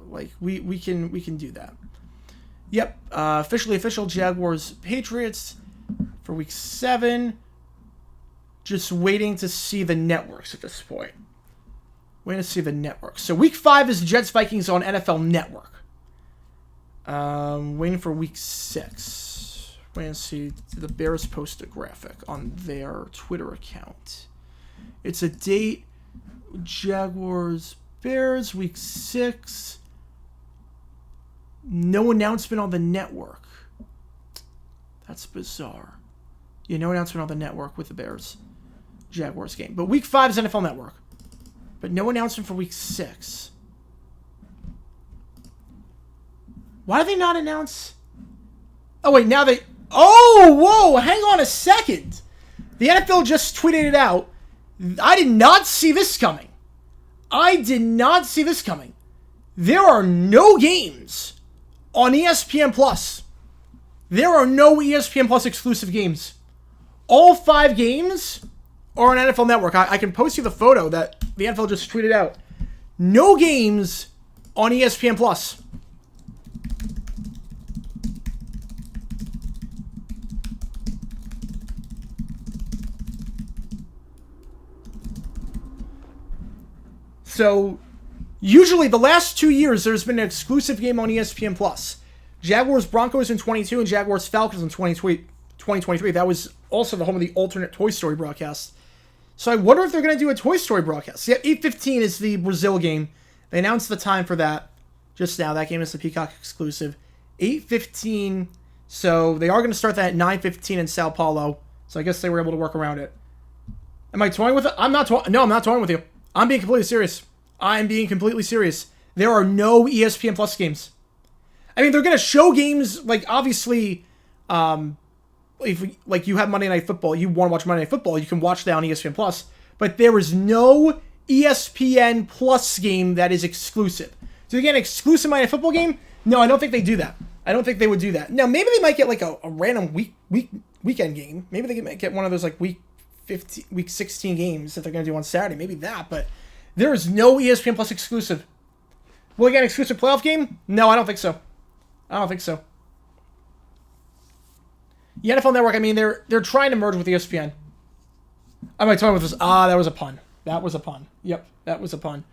like we can do that. Yep, official Jaguars Patriots for week 7. Just waiting to see the networks at this point. Waiting to see the networks. So week 5 is Jets Vikings on NFL Network. Waiting for week 6. Waiting to see the Bears post a graphic on their Twitter account. It's a date. Jaguars Bears week 6. No announcement on the network. That's bizarre. Yeah, no announcement on the network with the Bears Jaguars game. But week 5 is NFL Network. But no announcement for week 6. Why do they not announce? Oh, wait, now they... Oh, whoa, hang on a second. The NFL just tweeted it out. I did not see this coming. There are no games on ESPN Plus. There are no ESPN Plus exclusive games. All 5 games are on NFL Network. I can post you the photo that the NFL just tweeted out. No games on ESPN Plus. So, usually the last 2 years, there's been an exclusive game on ESPN Plus. Jaguars Broncos in 22 and Jaguars Falcons in 2023. That was also the home of the alternate Toy Story broadcast. So I wonder if they're going to do a Toy Story broadcast. Yeah, 8:15 is the Brazil game. They announced the time for that just now. That game is the Peacock exclusive. 8:15. So they are going to start that at 9:15 in Sao Paulo. So I guess they were able to work around it. Am I toying with it? I'm not toying with you. I'm being completely serious. There are no ESPN Plus games. I mean, they're going to show games, like, obviously, if you have Monday Night Football, you want to watch Monday Night Football, you can watch that on ESPN Plus. But there is no ESPN Plus game that is exclusive. Do they get an exclusive Monday Night Football game? No, I don't think they do that. I don't think they would do that. Now, maybe they might get like a random weekend game. Maybe they might get one of those like week 16 games that they're going to do on Saturday. Maybe that, but there is no ESPN Plus exclusive. Will we get an exclusive playoff game? No, I don't think so. The NFL Network, I mean, they're trying to merge with ESPN. I'm like talking with this. That was a pun. Yep, that was a pun.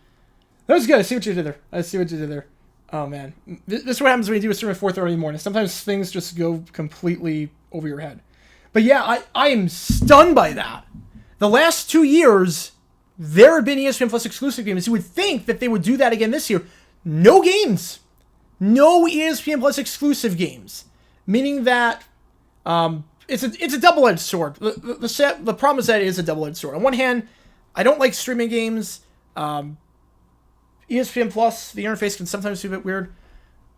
That was good. I see what you did there. Oh, man. This is what happens when you do a stream at 4:30 in the morning. Sometimes things just go completely over your head. But yeah, I am stunned by that. The last 2 years, there have been ESPN Plus exclusive games. You would think that they would do that again this year. No games. No ESPN Plus exclusive games. Meaning that it's a double-edged sword. The problem is that it is a double-edged sword. On one hand, I don't like streaming games. ESPN Plus, the interface can sometimes be a bit weird,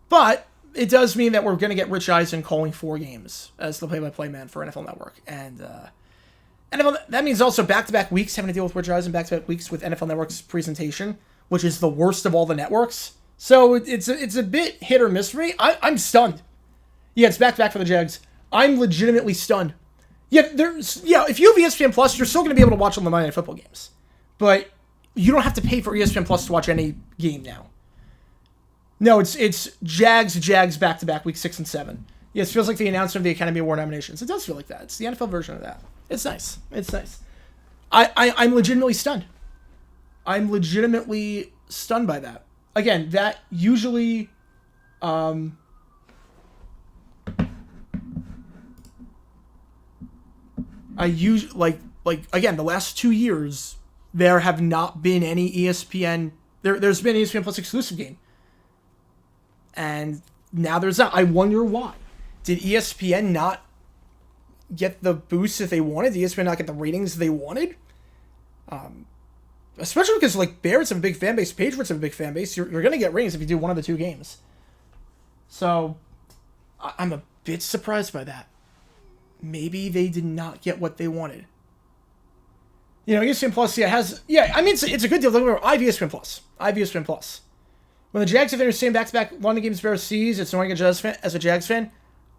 but it does mean that we're going to get Rich Eisen calling 4 games as the play-by-play man for NFL Network. And that means also back-to-back weeks having to deal with Rich Eisen, back-to-back weeks with NFL Network's presentation, which is the worst of all the networks. So it's a bit hit or miss for me. I'm stunned. Yeah, it's back-to-back for the Jags. I'm legitimately stunned. Yeah, if you have ESPN Plus, you're still going to be able to watch all the Monday Night Football games. But you don't have to pay for ESPN Plus to watch any game now. No, it's Jags back-to-back week 6 and 7. Yes, it feels like the announcement of the Academy Award nominations. It does feel like that. It's the NFL version of that. It's nice. It's nice. I'm legitimately stunned. I'm legitimately stunned by that. Again, that usually... again, the last 2 years, there have not been any ESPN... There's been an ESPN Plus exclusive game. And now there's not. I wonder why. Did ESPN not get the boost that they wanted? Did ESPN not get the ratings they wanted? Especially because, like, Bears have a big fan base, Patriots have a big fan base. You're going to get ratings if you do one of the 2 games. So, I'm a bit surprised by that. Maybe they did not get what they wanted. You know, ESPN Plus, it's a good deal. I have ESPN Plus. When the Jags have their same back-to-back London games Bears sees, it's annoying as a Jags fan.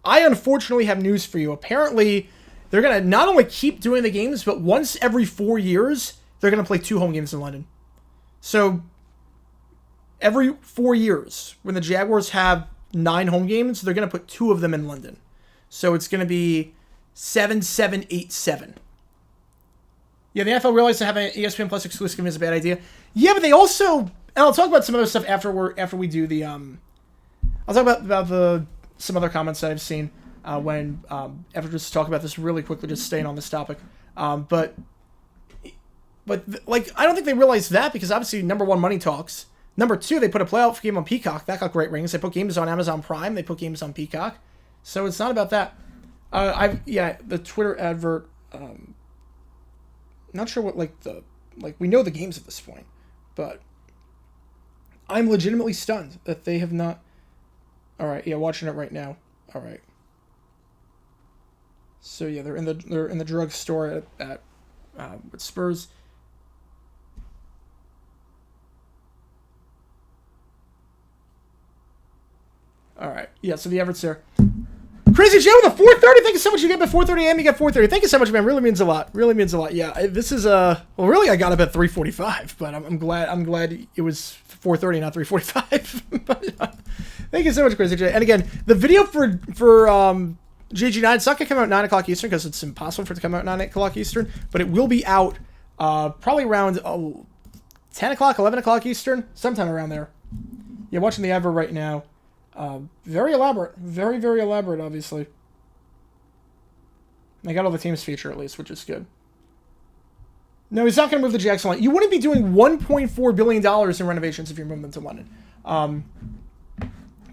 I unfortunately have news for you. Apparently, they're going to not only keep doing the games, but once every 4 years, they're going to play 2 home games in London. So, every 4 years, when the Jaguars have 9 home games, they're going to put 2 of them in London. So, it's going to be 7-7-8-7. Yeah, the NFL realized that having an ESPN Plus exclusive is a bad idea. Yeah, but they also... And I'll talk about some other stuff after we do the... I'll talk about some other comments that I've seen after just talk about this really quickly, just staying on this topic. But I don't think they realized that because obviously, number 1, money talks. Number 2, they put a playoff game on Peacock. That got great ratings. They put games on Amazon Prime. They put games on Peacock. So it's not about that. The Twitter advert... not sure what, we know the games at this point, but... I'm legitimately stunned that they have not... Alright, yeah, watching it right now. Alright. So yeah, they're in the drugstore at Spurs. Alright, yeah, so the effort's there. Crazy Joe with a 4:30. Thank you so much. You get at 4:30 a.m. You get 4:30. Thank you so much, man. Really means a lot. Really means a lot. Yeah, this is really I got up at 3:45, but I'm glad it was 4:30, not 3:45. But thank you so much, Crazy J. And again, the video for GG9, it's not gonna come out at 9 o'clock Eastern because it's impossible for it to come out at 9 o'clock Eastern, but it will be out probably around 10 o'clock, 11 o'clock Eastern, sometime around there. Yeah, watching the advert right now. Very elaborate. Very, very elaborate, obviously. I got all the teams feature, at least, which is good. No, he's not going to move the Jackson line. You wouldn't be doing $1.4 billion in renovations if you moved them to London.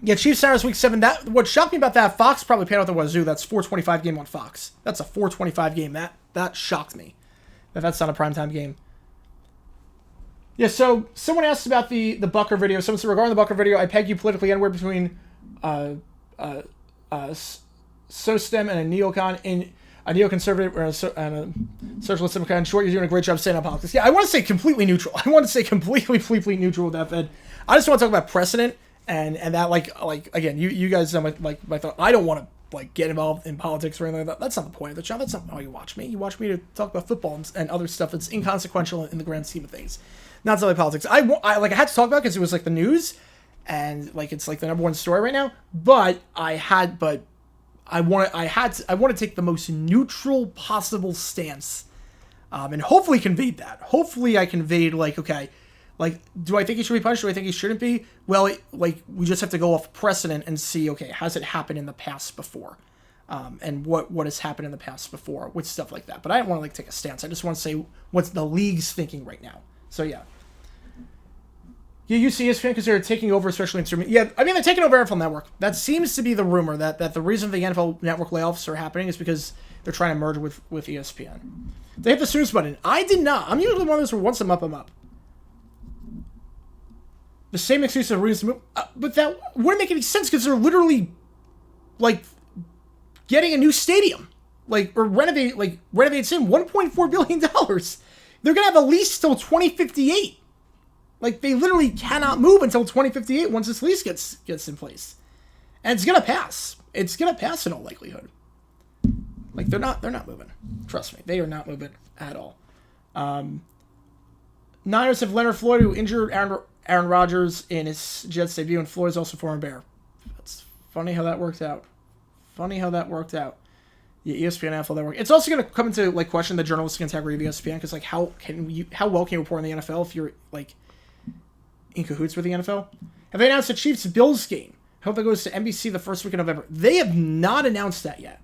Yeah, Chiefs Sounders Week 7. What shocked me about that, Fox probably paid out the wazoo. That's $4.25 game on Fox. That's a $4.25 game. That shocked me. That's not a primetime game. Yeah, so someone asked about the Bucker video. Someone said, regarding the Bucker video, I peg you politically anywhere between SOSTEM and a neocon, in a neoconservative or a socialist Democrat. In short, you're doing a great job saying on politics. Yeah, I want to say completely neutral. I want to say completely neutral with that, Fed. I just want to talk about precedent and that, like again, you guys know my thought. I don't want to get involved in politics or anything like that. That's not the point of the show. That's not how you watch me. You watch me to talk about football and other stuff that's inconsequential in the grand scheme of things. Not solely politics. I had to talk about it because it was the news, and it's the number 1 story right now. But I want to take the most neutral possible stance, and hopefully conveyed that. Hopefully I conveyed do I think he should be punished? Do I think he shouldn't be? Well, we just have to go off precedent and see. Okay, has it happened in the past before? And what has happened in the past before with stuff like that. But I don't want to take a stance. I just want to say what's the league's thinking right now. So yeah. You use ESPN because they're taking over, especially in streaming. Yeah, I mean, they're taking over NFL Network. That seems to be the rumor, that the reason the NFL Network layoffs are happening is because they're trying to merge with ESPN. They hit the snooze button. I did not. I'm usually one of those where once I'm up, I'm up. The same excuse of reasons to move. But that wouldn't make any sense because they're literally, like, getting a new stadium. Or renovate sim, $1.4 billion. They're going to have a lease till 2058. Like, they literally cannot move until 2058 once this lease gets in place. And it's going to pass. It's going to pass in all likelihood. Like, they're not moving. Trust me. They are not moving at all. Niners have Leonard Floyd, who injured Aaron Rodgers in his Jets debut, and Floyd is also former Bear. That's funny how that worked out. Yeah, ESPN NFL Network. It's also going to come into, like, question the journalistic integrity of ESPN, because, like, how well can you report on the NFL if you're, like, in cahoots with the NFL? Have they announced the Chiefs-Bills game? I hope that goes to NBC the first week of November. They have not announced that yet.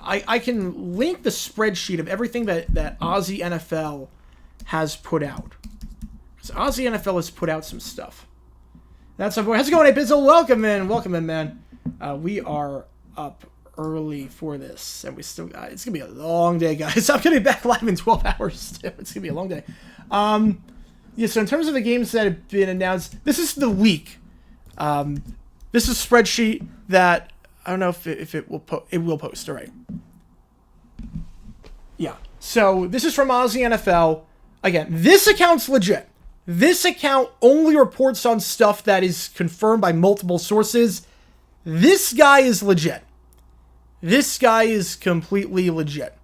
I can link the spreadsheet of everything that Aussie NFL has put out. Because Aussie NFL has put out some stuff. That's our boy. How's it going, hey Bizzle? Welcome in, man. We are up early for this, and we still got, it's gonna be a long day, guys. I'm gonna be back live in 12 hours too. It's gonna be a long day. Yeah, so in terms of the games that have been announced, this is the leak. This is a spreadsheet that I don't know if it will post. All right. Yeah. So this is from Aussie NFL. Again, this account's legit. This account only reports on stuff that is confirmed by multiple sources. This guy is legit. This guy is completely legit.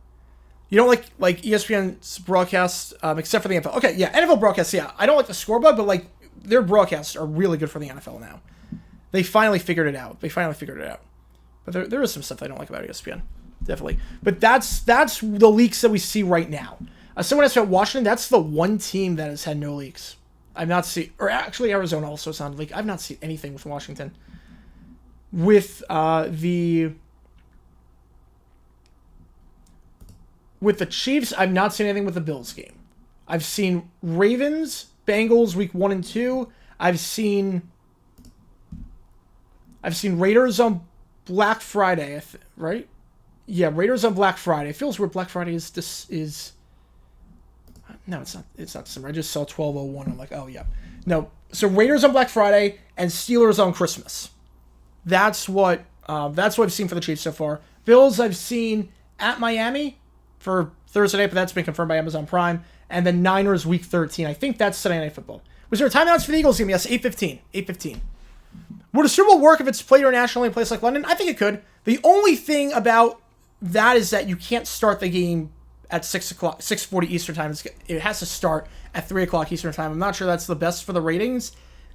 You don't like ESPN's broadcast, except for the NFL. Okay, yeah, NFL broadcasts, yeah. I don't like the scoreboard, but, like, their broadcasts are really good for the NFL now. They finally figured it out. But there is some stuff I don't like about ESPN. Definitely. But that's the leaks that we see right now. Someone asked about Washington. That's the one team that has had no leaks. I've not seen... Or actually, Arizona also sounded like... I've not seen anything with Washington. With the Chiefs, I've not seen anything with the Bills game. I've seen Ravens, Bengals, week 1 and 2. I've seen Raiders on Black Friday, right? Yeah, Raiders on Black Friday. It feels weird. Black Friday is no, it's not. It's not December. I just saw 12:01. I'm like, oh yeah, no. So Raiders on Black Friday and Steelers on Christmas. That's what I've seen for the Chiefs so far. Bills I've seen at Miami for Thursday night, but that's been confirmed by Amazon Prime. And then Niners week 13. I think that's Sunday Night Football. Was there a timeouts for the Eagles game? Yes, 8:15. 8:15. Would a Super Bowl work if it's played internationally in a place like London? I think it could. The only thing about that is that you can't start the game at 6:40 Eastern time. It has to start at 3 o'clock Eastern time. I'm not sure that's the best for the ratings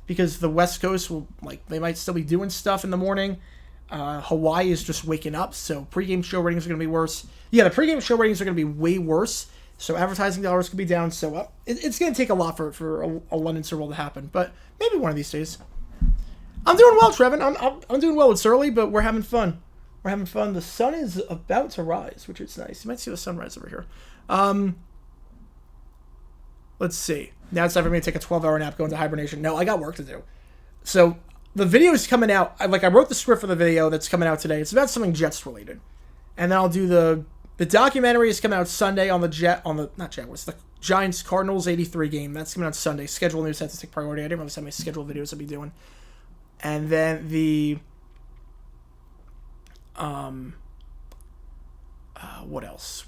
because the West Coast will, like, they might still be doing stuff in the morning. Hawaii is just waking up, so pregame show ratings are going to be worse. Yeah, the pregame show ratings are going to be way worse, so advertising dollars could be down. So it's going to take a lot for a London Super Bowl to happen, but maybe one of these days. I'm doing well, Trevin. I'm doing well. It's early, but we're having fun. The sun is about to rise, which is nice. You might see the sunrise over here. Let's see. Now it's time for me to take a 12-hour nap, go into hibernation. No, I got work to do. So the video is coming out. I wrote the script for the video that's coming out today. It's about something Jets related, and then I'll do the documentary is coming out Sunday on the Giants Cardinals 83 game. That's coming out Sunday. Schedule news has to take priority. I didn't really have my scheduled videos I'll be doing, and then the what else?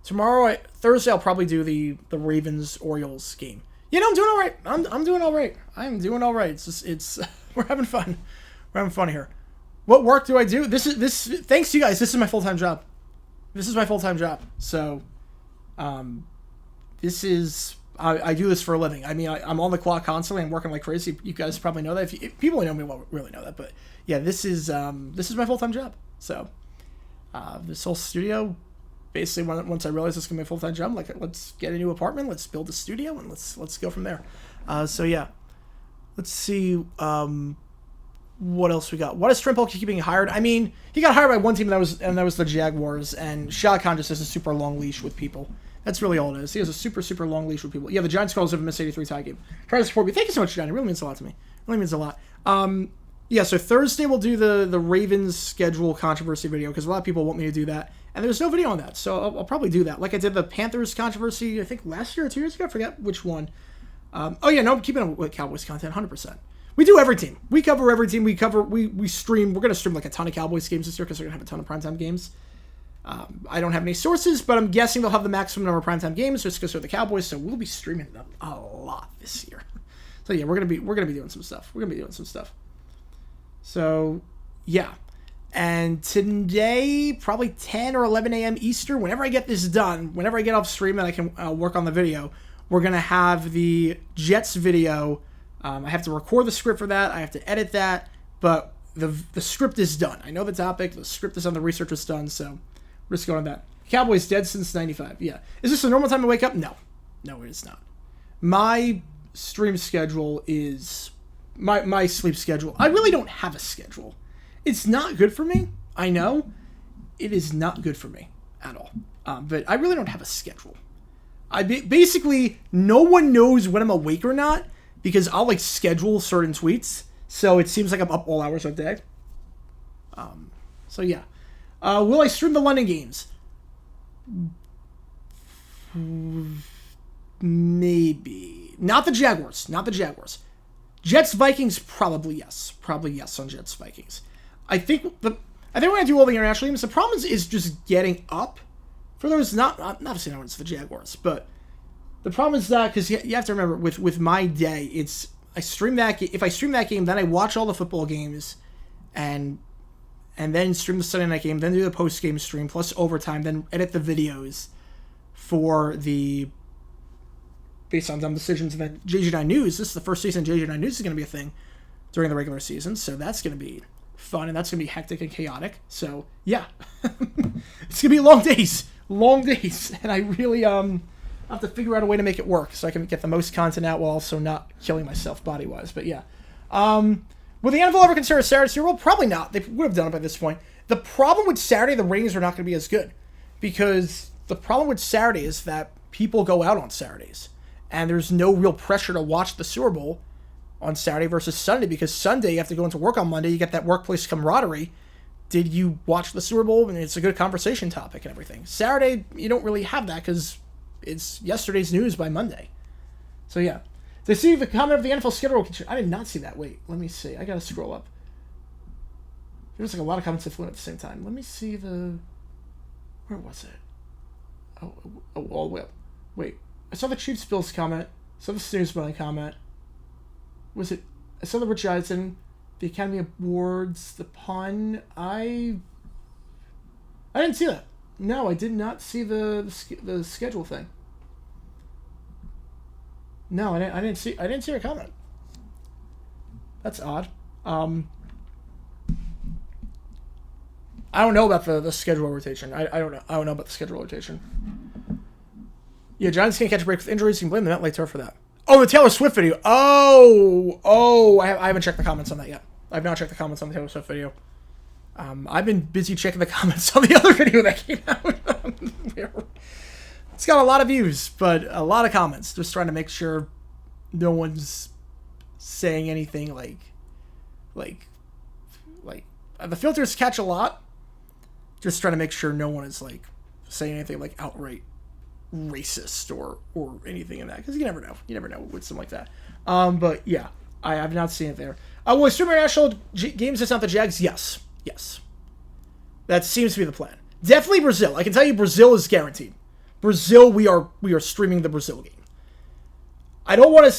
Thursday, I'll probably do the Ravens-Orioles game. You know, I'm doing all right. I'm doing all right. It's just, we're having fun. We're having fun here. What work do I do? Thanks to you guys, this is my full-time job. So, I do this for a living. I mean, I'm on the clock constantly. I'm working like crazy. You guys probably know that. If people who know me will really know that. But yeah, this is my full-time job. So, this whole studio, basically, once I realized this is gonna be a full-time job, I'm like, let's get a new apartment, let's build a studio, and let's go from there. So yeah, let's see. what else we got? What is Trimple keeping hired? I mean, he got hired by one team, and that was the Jaguars, and Shah Khan just has a super long leash with people. That's really all it is. He has a super, super long leash with people. Yeah, the Giants calls have a miss 83 tie game. Try to support me. Thank you so much, Johnny. It really means a lot to me. It really means a lot. Yeah, so Thursday we'll do the Ravens schedule controversy video, because a lot of people want me to do that. And there's no video on that, so I'll probably do that. Like I did the Panthers controversy, I think last year or 2 years ago. I forget which one. Oh yeah, no, I'm keeping up with Cowboys content, 100%. We do every team. We cover every team. We stream. We're going to stream like a ton of Cowboys games this year because we're going to have a ton of primetime games. I don't have any sources, but I'm guessing they'll have the maximum number of primetime games just because they're the Cowboys, so we'll be streaming them a lot this year. So yeah, we're gonna be doing some stuff. So yeah. And today, probably 10 or 11 a.m. Eastern, whenever I get this done, whenever I get off stream and I can work on the video, we're going to have the Jets video. I have to record the script for that. I have to edit that. But the script is done. I know the topic. The script is done. The research is done. So we're just going on that. Cowboys dead since 95. Yeah. Is this a normal time to wake up? No. No, it is not. My stream schedule is... My sleep schedule. I really don't have a schedule. It's not good for me. I know. It is not good for me at all. But I really don't have a schedule. Basically, no one knows when I'm awake or not because I'll, like, schedule certain tweets. So it seems like I'm up all hours of the day. So, yeah. Will I stream the London games? Maybe. Not the Jaguars. Jets Vikings, probably yes. Probably yes on Jets Vikings. I think we're gonna do all the international games. The problem is just getting up for those. Not obviously not when it's the Jaguars, but the problem is that because you have to remember with my day, it's I stream that. If I stream that game, then I watch all the football games, and then stream the Sunday night game, then do the post game stream plus overtime, then edit the videos for the based on dumb decisions. And then JG9 News. This is the first season JG9 News is going to be a thing during the regular season, so that's going to be fun, and that's going to be hectic and chaotic. So, yeah. It's going to be long days. And I really have to figure out a way to make it work so I can get the most content out while also not killing myself body-wise. But, yeah. Will the NFL ever consider Saturday Super Bowl? Probably not. They would have done it by this point. The problem with Saturday, the ratings are not going to be as good. Because the problem with Saturday is that people go out on Saturdays. And there's no real pressure to watch the Super Bowl on Saturday versus Sunday, because Sunday you have to go into work on Monday. You get that workplace camaraderie. Did you watch the Super Bowl? And it's a good conversation topic and everything. Saturday, you don't really have that because it's yesterday's news by Monday. So yeah. They see the comment of the NFL schedule. I did not see that. Wait, let me see. I gotta scroll up. There's like a lot of comments that flew at the same time. Let me see the... Where was it? Oh, all the way up. Wait. I saw the Chiefs Bills comment. I saw the Snooze Bunny comment. Was it? I saw the Rich Eisen, the Academy Awards, the pun. I didn't see that. No, I did not see the schedule thing. No, I didn't see your comment. That's odd. I don't know about the schedule rotation. I don't know. I don't know about the schedule rotation. Yeah, Giants can't catch a break with injuries. You can blame the MetLife Tour for that. Oh, the Taylor Swift video. I haven't checked the comments on that yet. I've not checked the comments on the Taylor Swift video. I've been busy checking the comments on the other video that came out. It's got a lot of views, but a lot of comments. Just trying to make sure no one's saying anything like the filters catch a lot. Just trying to make sure no one is like saying anything like outright racist or anything in that, because you never know with something like that. But yeah, I have not seen it there. Will I stream international games that's not the Jags? Yes, that seems to be the plan. Definitely Brazil. I can tell you Brazil is guaranteed. Brazil, we are streaming the Brazil game. I don't want to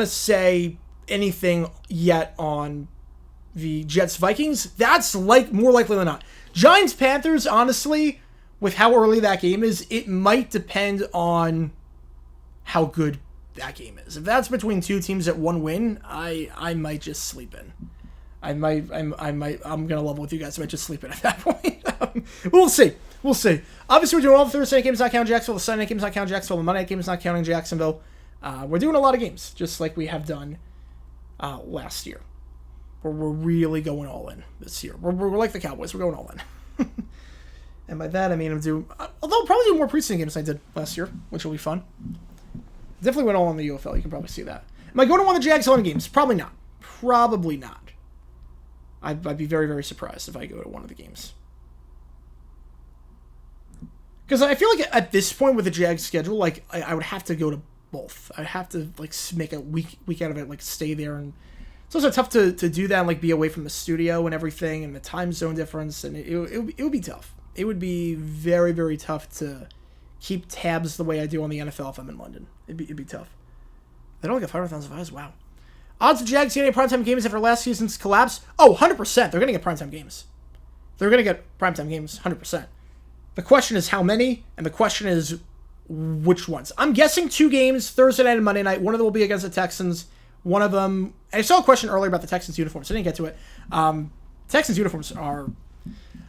say anything yet on the Jets Vikings. That's more likely than not. Giants Panthers, honestly, with how early that game is, it might depend on how good that game is. If that's between two teams at one win, I might just sleep in. I'm gonna level with you guys. I might just sleep in at that point. We'll see. Obviously, we're doing all the Thursday night games not counting Jacksonville. The Sunday night games not counting Jacksonville. The Monday night games not counting Jacksonville. We're doing a lot of games, just like we have done last year. we're really going all in this year. We're like the Cowboys. We're going all in. And by that, I mean although I'll probably do more preseason games than I did last year, which will be fun. Definitely went all in the UFL. You can probably see that. Am I going to one of the Jags home games? Probably not. Probably not. I'd be very, very surprised if I go to one of the games. Because I feel like at this point with the Jags schedule, like I would have to go to both. I'd have to like make a week out of it, like stay there, and it's also tough to do that and like be away from the studio and everything and the time zone difference, and it would be tough. It would be very, very tough to keep tabs the way I do on the NFL if I'm in London. It'd be tough. They don't get 500,000 views. Wow. Odds of Jags getting primetime games after last season's collapse? Oh, 100%. They're going to get primetime games. They're going to get primetime games, 100%. The question is how many, and the question is which ones. I'm guessing 2 games, Thursday night and Monday night. One of them will be against the Texans. One of them... I saw a question earlier about the Texans uniforms. I didn't get to it. Texans uniforms are...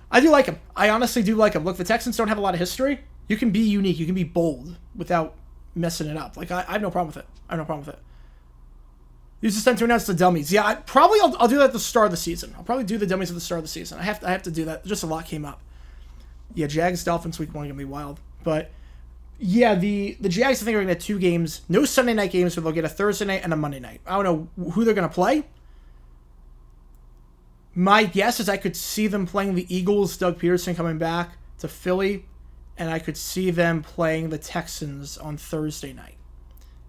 I do like them. I honestly do like them. Look, the Texans don't have a lot of history. You can be unique. You can be bold without messing it up. Like, I have no problem with it. Use this time to announce the dummies. Yeah, I'll do that at the start of the season. I'll probably do the dummies at the start of the season. I have to do that. Just a lot came up. Yeah, Jags, Dolphins week 1 are going to be wild. But, yeah, the Jags, I think, are going to get 2 games. No Sunday night games, but they'll get a Thursday night and a Monday night. I don't know who they're going to play. My guess is I could see them playing the Eagles, Doug Peterson coming back to Philly, and I could see them playing the Texans on Thursday night,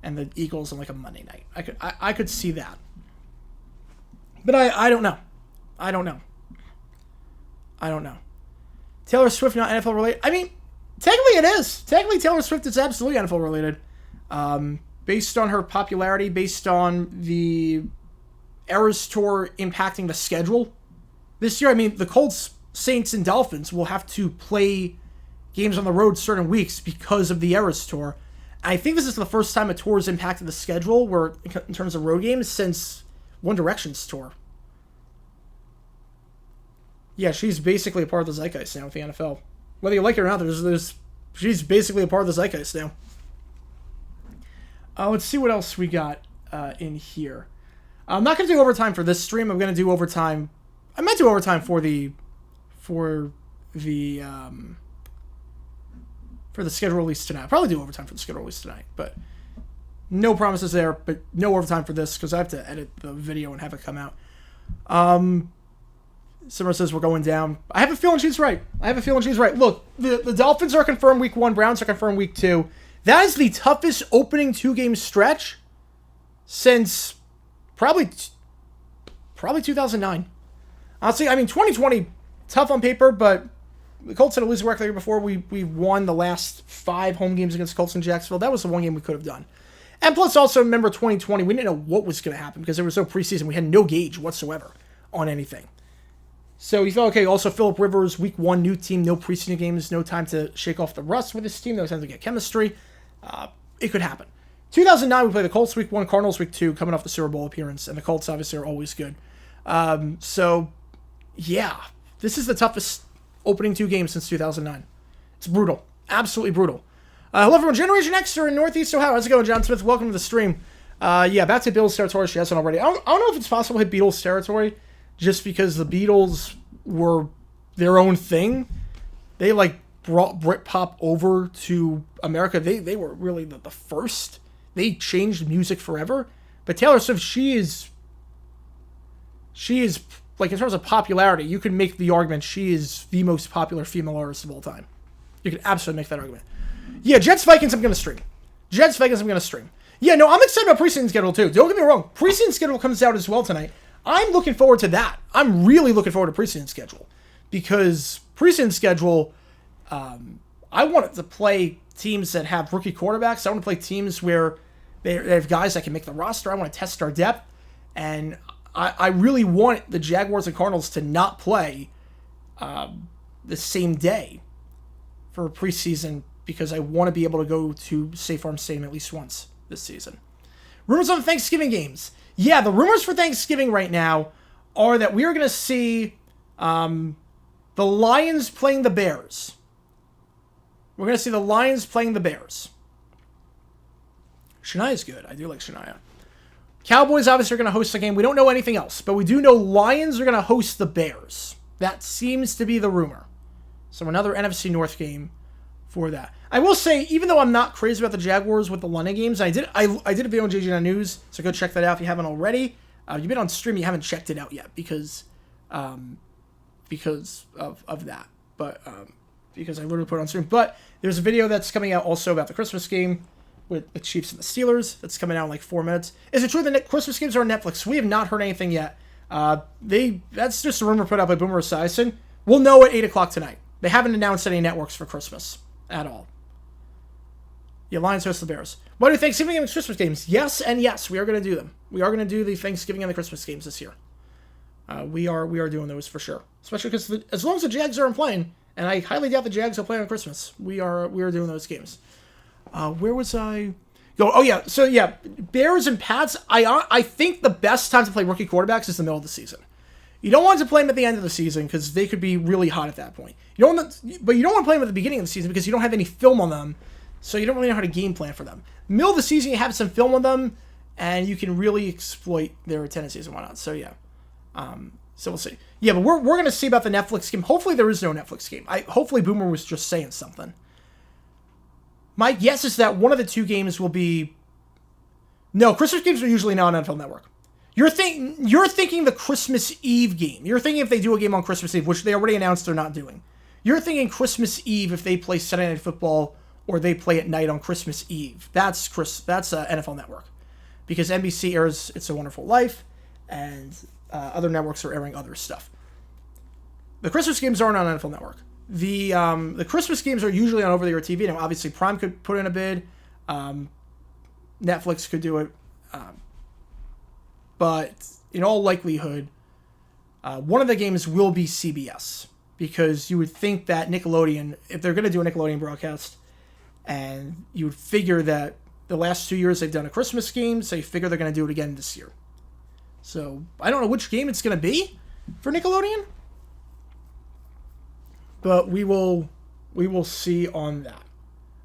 and the Eagles on like a Monday night. I could see that, but I don't know. I don't know. Taylor Swift not NFL related. I mean, technically it is. Technically Taylor Swift is absolutely NFL related, based on her popularity, based on the Eras Tour impacting the schedule. This year, I mean, the Colts, Saints, and Dolphins will have to play games on the road certain weeks because of the Eras Tour. I think this is the first time a tour has impacted the schedule where, in terms of road games, since One Direction's tour. Yeah, she's basically a part of the zeitgeist now with the NFL. Whether you like it or not, she's basically a part of the zeitgeist now. Let's see what else we got in here. I'm not going to do overtime for this stream. I'm going to do overtime. I might do overtime for the schedule release tonight. I'll probably do overtime for the schedule release tonight, but no promises there. But no overtime for this because I have to edit the video and have it come out. Simmer says we're going down. I have a feeling she's right. Look, the Dolphins are confirmed week 1. Browns are confirmed week 2. That is the toughest opening 2-game stretch since probably 2009. Honestly, I mean, 2020, tough on paper, but the Colts had a losing record the year before. We won the last 5 home games against Colts in Jacksonville. That was the one game we could have done. And plus, also, remember 2020, we didn't know what was going to happen because there was no preseason. We had no gauge whatsoever on anything. So you thought, okay, also Phillip Rivers, week 1, new team, no preseason games, no time to shake off the rust with this team, no time to get chemistry. It could happen. 2009, we played the Colts week 1, Cardinals week 2, coming off the Super Bowl appearance, and the Colts obviously are always good. So, yeah, this is the toughest opening 2 games since 2009. It's brutal. Absolutely brutal. Hello, everyone. Generation Xer in Northeast Ohio. How's it going, John Smith? Welcome to the stream. Yeah, back to Beatles territory. She hasn't already. I don't know if it's possible to hit Beatles territory just because the Beatles were their own thing. They, like, brought Britpop over to America. They were really the first. They changed music forever. But Taylor Swift, she is, like, in terms of popularity, you can make the argument she is the most popular female artist of all time. You can absolutely make that argument. Yeah, Jets Vikings, I'm going to stream. Yeah, no, I'm excited about preseason schedule, too. Don't get me wrong. Preseason schedule comes out as well tonight. I'm looking forward to that. I'm really looking forward to preseason schedule. Because preseason schedule, I want it to play teams that have rookie quarterbacks. I want to play teams where they have guys that can make the roster. I want to test our depth. And I really want the Jaguars and Cardinals to not play the same day for preseason because I want to be able to go to State Farm Stadium at least once this season. Rumors on Thanksgiving games. Yeah, the rumors for Thanksgiving right now are that we are going to see the Lions playing the Bears. We're going to see the Lions playing the Bears. Shania's good. I do like Shania. Cowboys obviously are going to host the game. We don't know anything else, but we do know Lions are going to host the Bears. That seems to be the rumor. So another NFC North game for that. I will say, even though I'm not crazy about the Jaguars with the London games, I did a video on JG9 News, so go check that out if you haven't already. You've been on stream, you haven't checked it out yet because of that. But because I literally put it on stream. But there's a video that's coming out also about the Christmas game with the Chiefs and the Steelers. That's coming out in like 4 minutes. Is it true that Christmas games are on Netflix? We have not heard anything yet. That's just a rumor put out by Boomer Esiason. We'll know at 8 o'clock tonight. They haven't announced any networks for Christmas at all. The Lions host the Bears. Why do Thanksgiving and Christmas games? Yes and yes, we are going to do them. We are going to do the Thanksgiving and the Christmas games this year. We are doing those for sure. Especially because as long as the Jags aren't playing, and I highly doubt the Jags will play on Christmas, we are doing those games. Where was I? Oh yeah, so yeah, Bears and Pats. I think the best time to play rookie quarterbacks is the middle of the season. You don't want to play them at the end of the season because they could be really hot at that point. But you don't want to play them at the beginning of the season because you don't have any film on them, so you don't really know how to game plan for them. Middle of the season, you have some film on them, and you can really exploit their tendencies and whatnot. So yeah, so we'll see. Yeah, but we're gonna see about the Netflix game. Hopefully there is no Netflix game. Hopefully Boomer was just saying something. My guess is that one of the two games will be. No, Christmas games are usually not on NFL Network. You're thinking the Christmas Eve game. You're thinking if they do a game on Christmas Eve, which they already announced they're not doing. You're thinking Christmas Eve if they play Sunday Night Football or they play at night on Christmas Eve. That's NFL Network, because NBC airs It's a Wonderful Life, and other networks are airing other stuff. The Christmas games aren't on NFL Network. The Christmas games are usually on over-the-air TV. Now, obviously, Prime could put in a bid. Netflix could do it. But in all likelihood, one of the games will be CBS, because you would think that Nickelodeon, if they're going to do a Nickelodeon broadcast, and you would figure that the last 2 years they've done a Christmas game, so you figure they're going to do it again this year. So I don't know which game it's going to be for Nickelodeon, but we will see on that.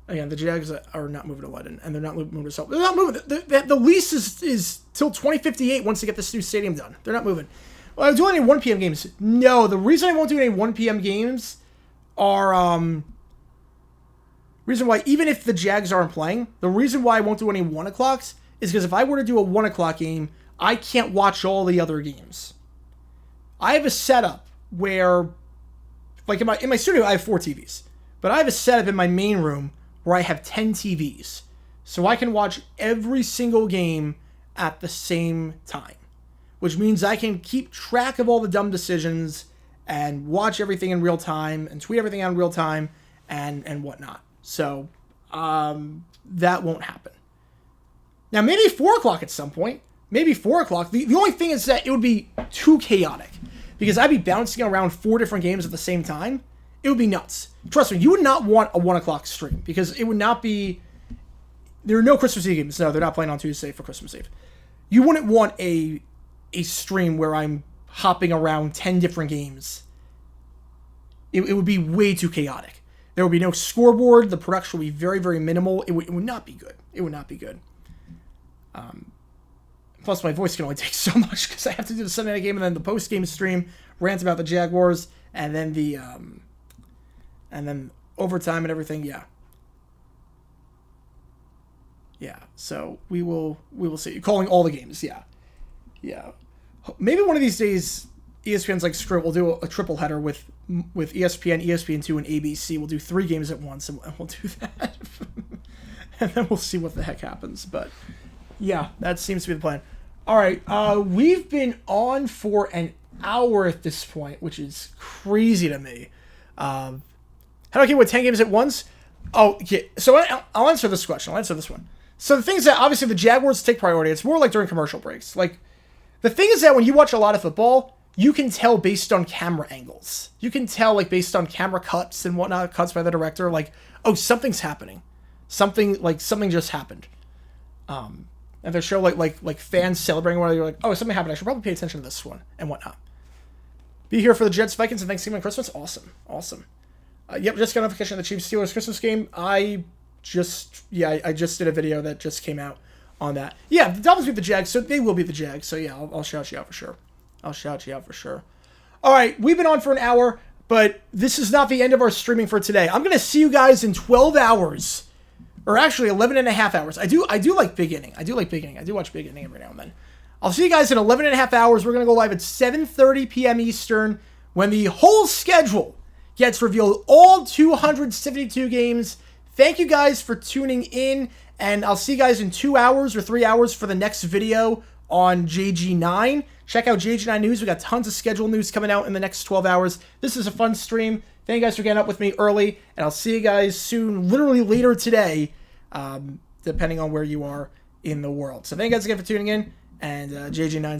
Again, the Jags are not moving to London, and they're not moving to Salt. They're not moving. The lease is till 2058 once they get this new stadium done. They're not moving. Well, I'm doing any 1 p.m. games. No, the reason I won't do any 1 p.m. games are reason why, even if the Jags aren't playing, the reason why I won't do any 1 o'clocks is because if I were to do a 1 o'clock game, I can't watch all the other games. I have a setup where, like in my studio, I have 4 TVs, but I have a setup in my main room where I have 10 TVs. So I can watch every single game at the same time, which means I can keep track of all the dumb decisions and watch everything in real time and tweet everything out in real time and whatnot. So that won't happen. Now, maybe 4 o'clock at some point. Maybe 4 o'clock. The only thing is that it would be too chaotic, because I'd be bouncing around 4 different games at the same time. It would be nuts. Trust me, you would not want a 1 o'clock stream, because it would not be. There are no Christmas Eve games. No, they're not playing on Tuesday for Christmas Eve. You wouldn't want a stream where I'm hopping around 10 different games. It would be way too chaotic. There would be no scoreboard. The production would be very, very minimal. It would not be good. It would not be good. Plus, my voice can only take so much because I have to do the Sunday night game and then the post-game stream, rant about the Jaguars, and then the and then overtime and everything. Yeah. So we will see. Calling all the games. Yeah. Maybe one of these days, ESPN's like, screw it, we'll do a triple header with ESPN, ESPN2, and ABC. We'll do 3 games at once, and we'll do that. And then we'll see what the heck happens. But yeah, that seems to be the plan. All right, we've been on for an hour at this point, which is crazy to me. How do I get with 10 games at once? Oh, yeah. So I'll answer this question. I'll answer this one. So the thing is that obviously the Jaguars take priority. It's more like during commercial breaks. Like, the thing is that when you watch a lot of football, you can tell based on camera angles. You can tell, like, based on camera cuts and whatnot, cuts by the director, like, oh, something's happening. Something just happened. And they show like fans celebrating, where you're like, oh, something happened. I should probably pay attention to this one and whatnot. Be here for the Jets, Vikings, and Thanksgiving and Christmas. Awesome. Yep, just got notification of the Chiefs Steelers Christmas game. I just did a video that just came out on that. Yeah, the Dolphins beat the Jags, so they will beat the Jags. So yeah, I'll shout you out for sure. I'll shout you out for sure. All right, we've been on for an hour, but this is not the end of our streaming for today. I'm going to see you guys in 12 hours, or actually 11 and a half hours. I do like Big Inning. I do like Big Inning. I do watch Big Inning every now and then. I'll see you guys in 11 and a half hours. We're going to go live at 7:30 p.m. Eastern when the whole schedule gets revealed. All 272 games. Thank you guys for tuning in, and I'll see you guys in 2 hours or 3 hours for the next video on JG9. Check out JG9 News. We got tons of schedule news coming out in the next 12 hours. This is a fun stream. Thank you guys for getting up with me early, and I'll see you guys soon, literally later today, depending on where you are in the world. So thank you guys again for tuning in, and JG9 signing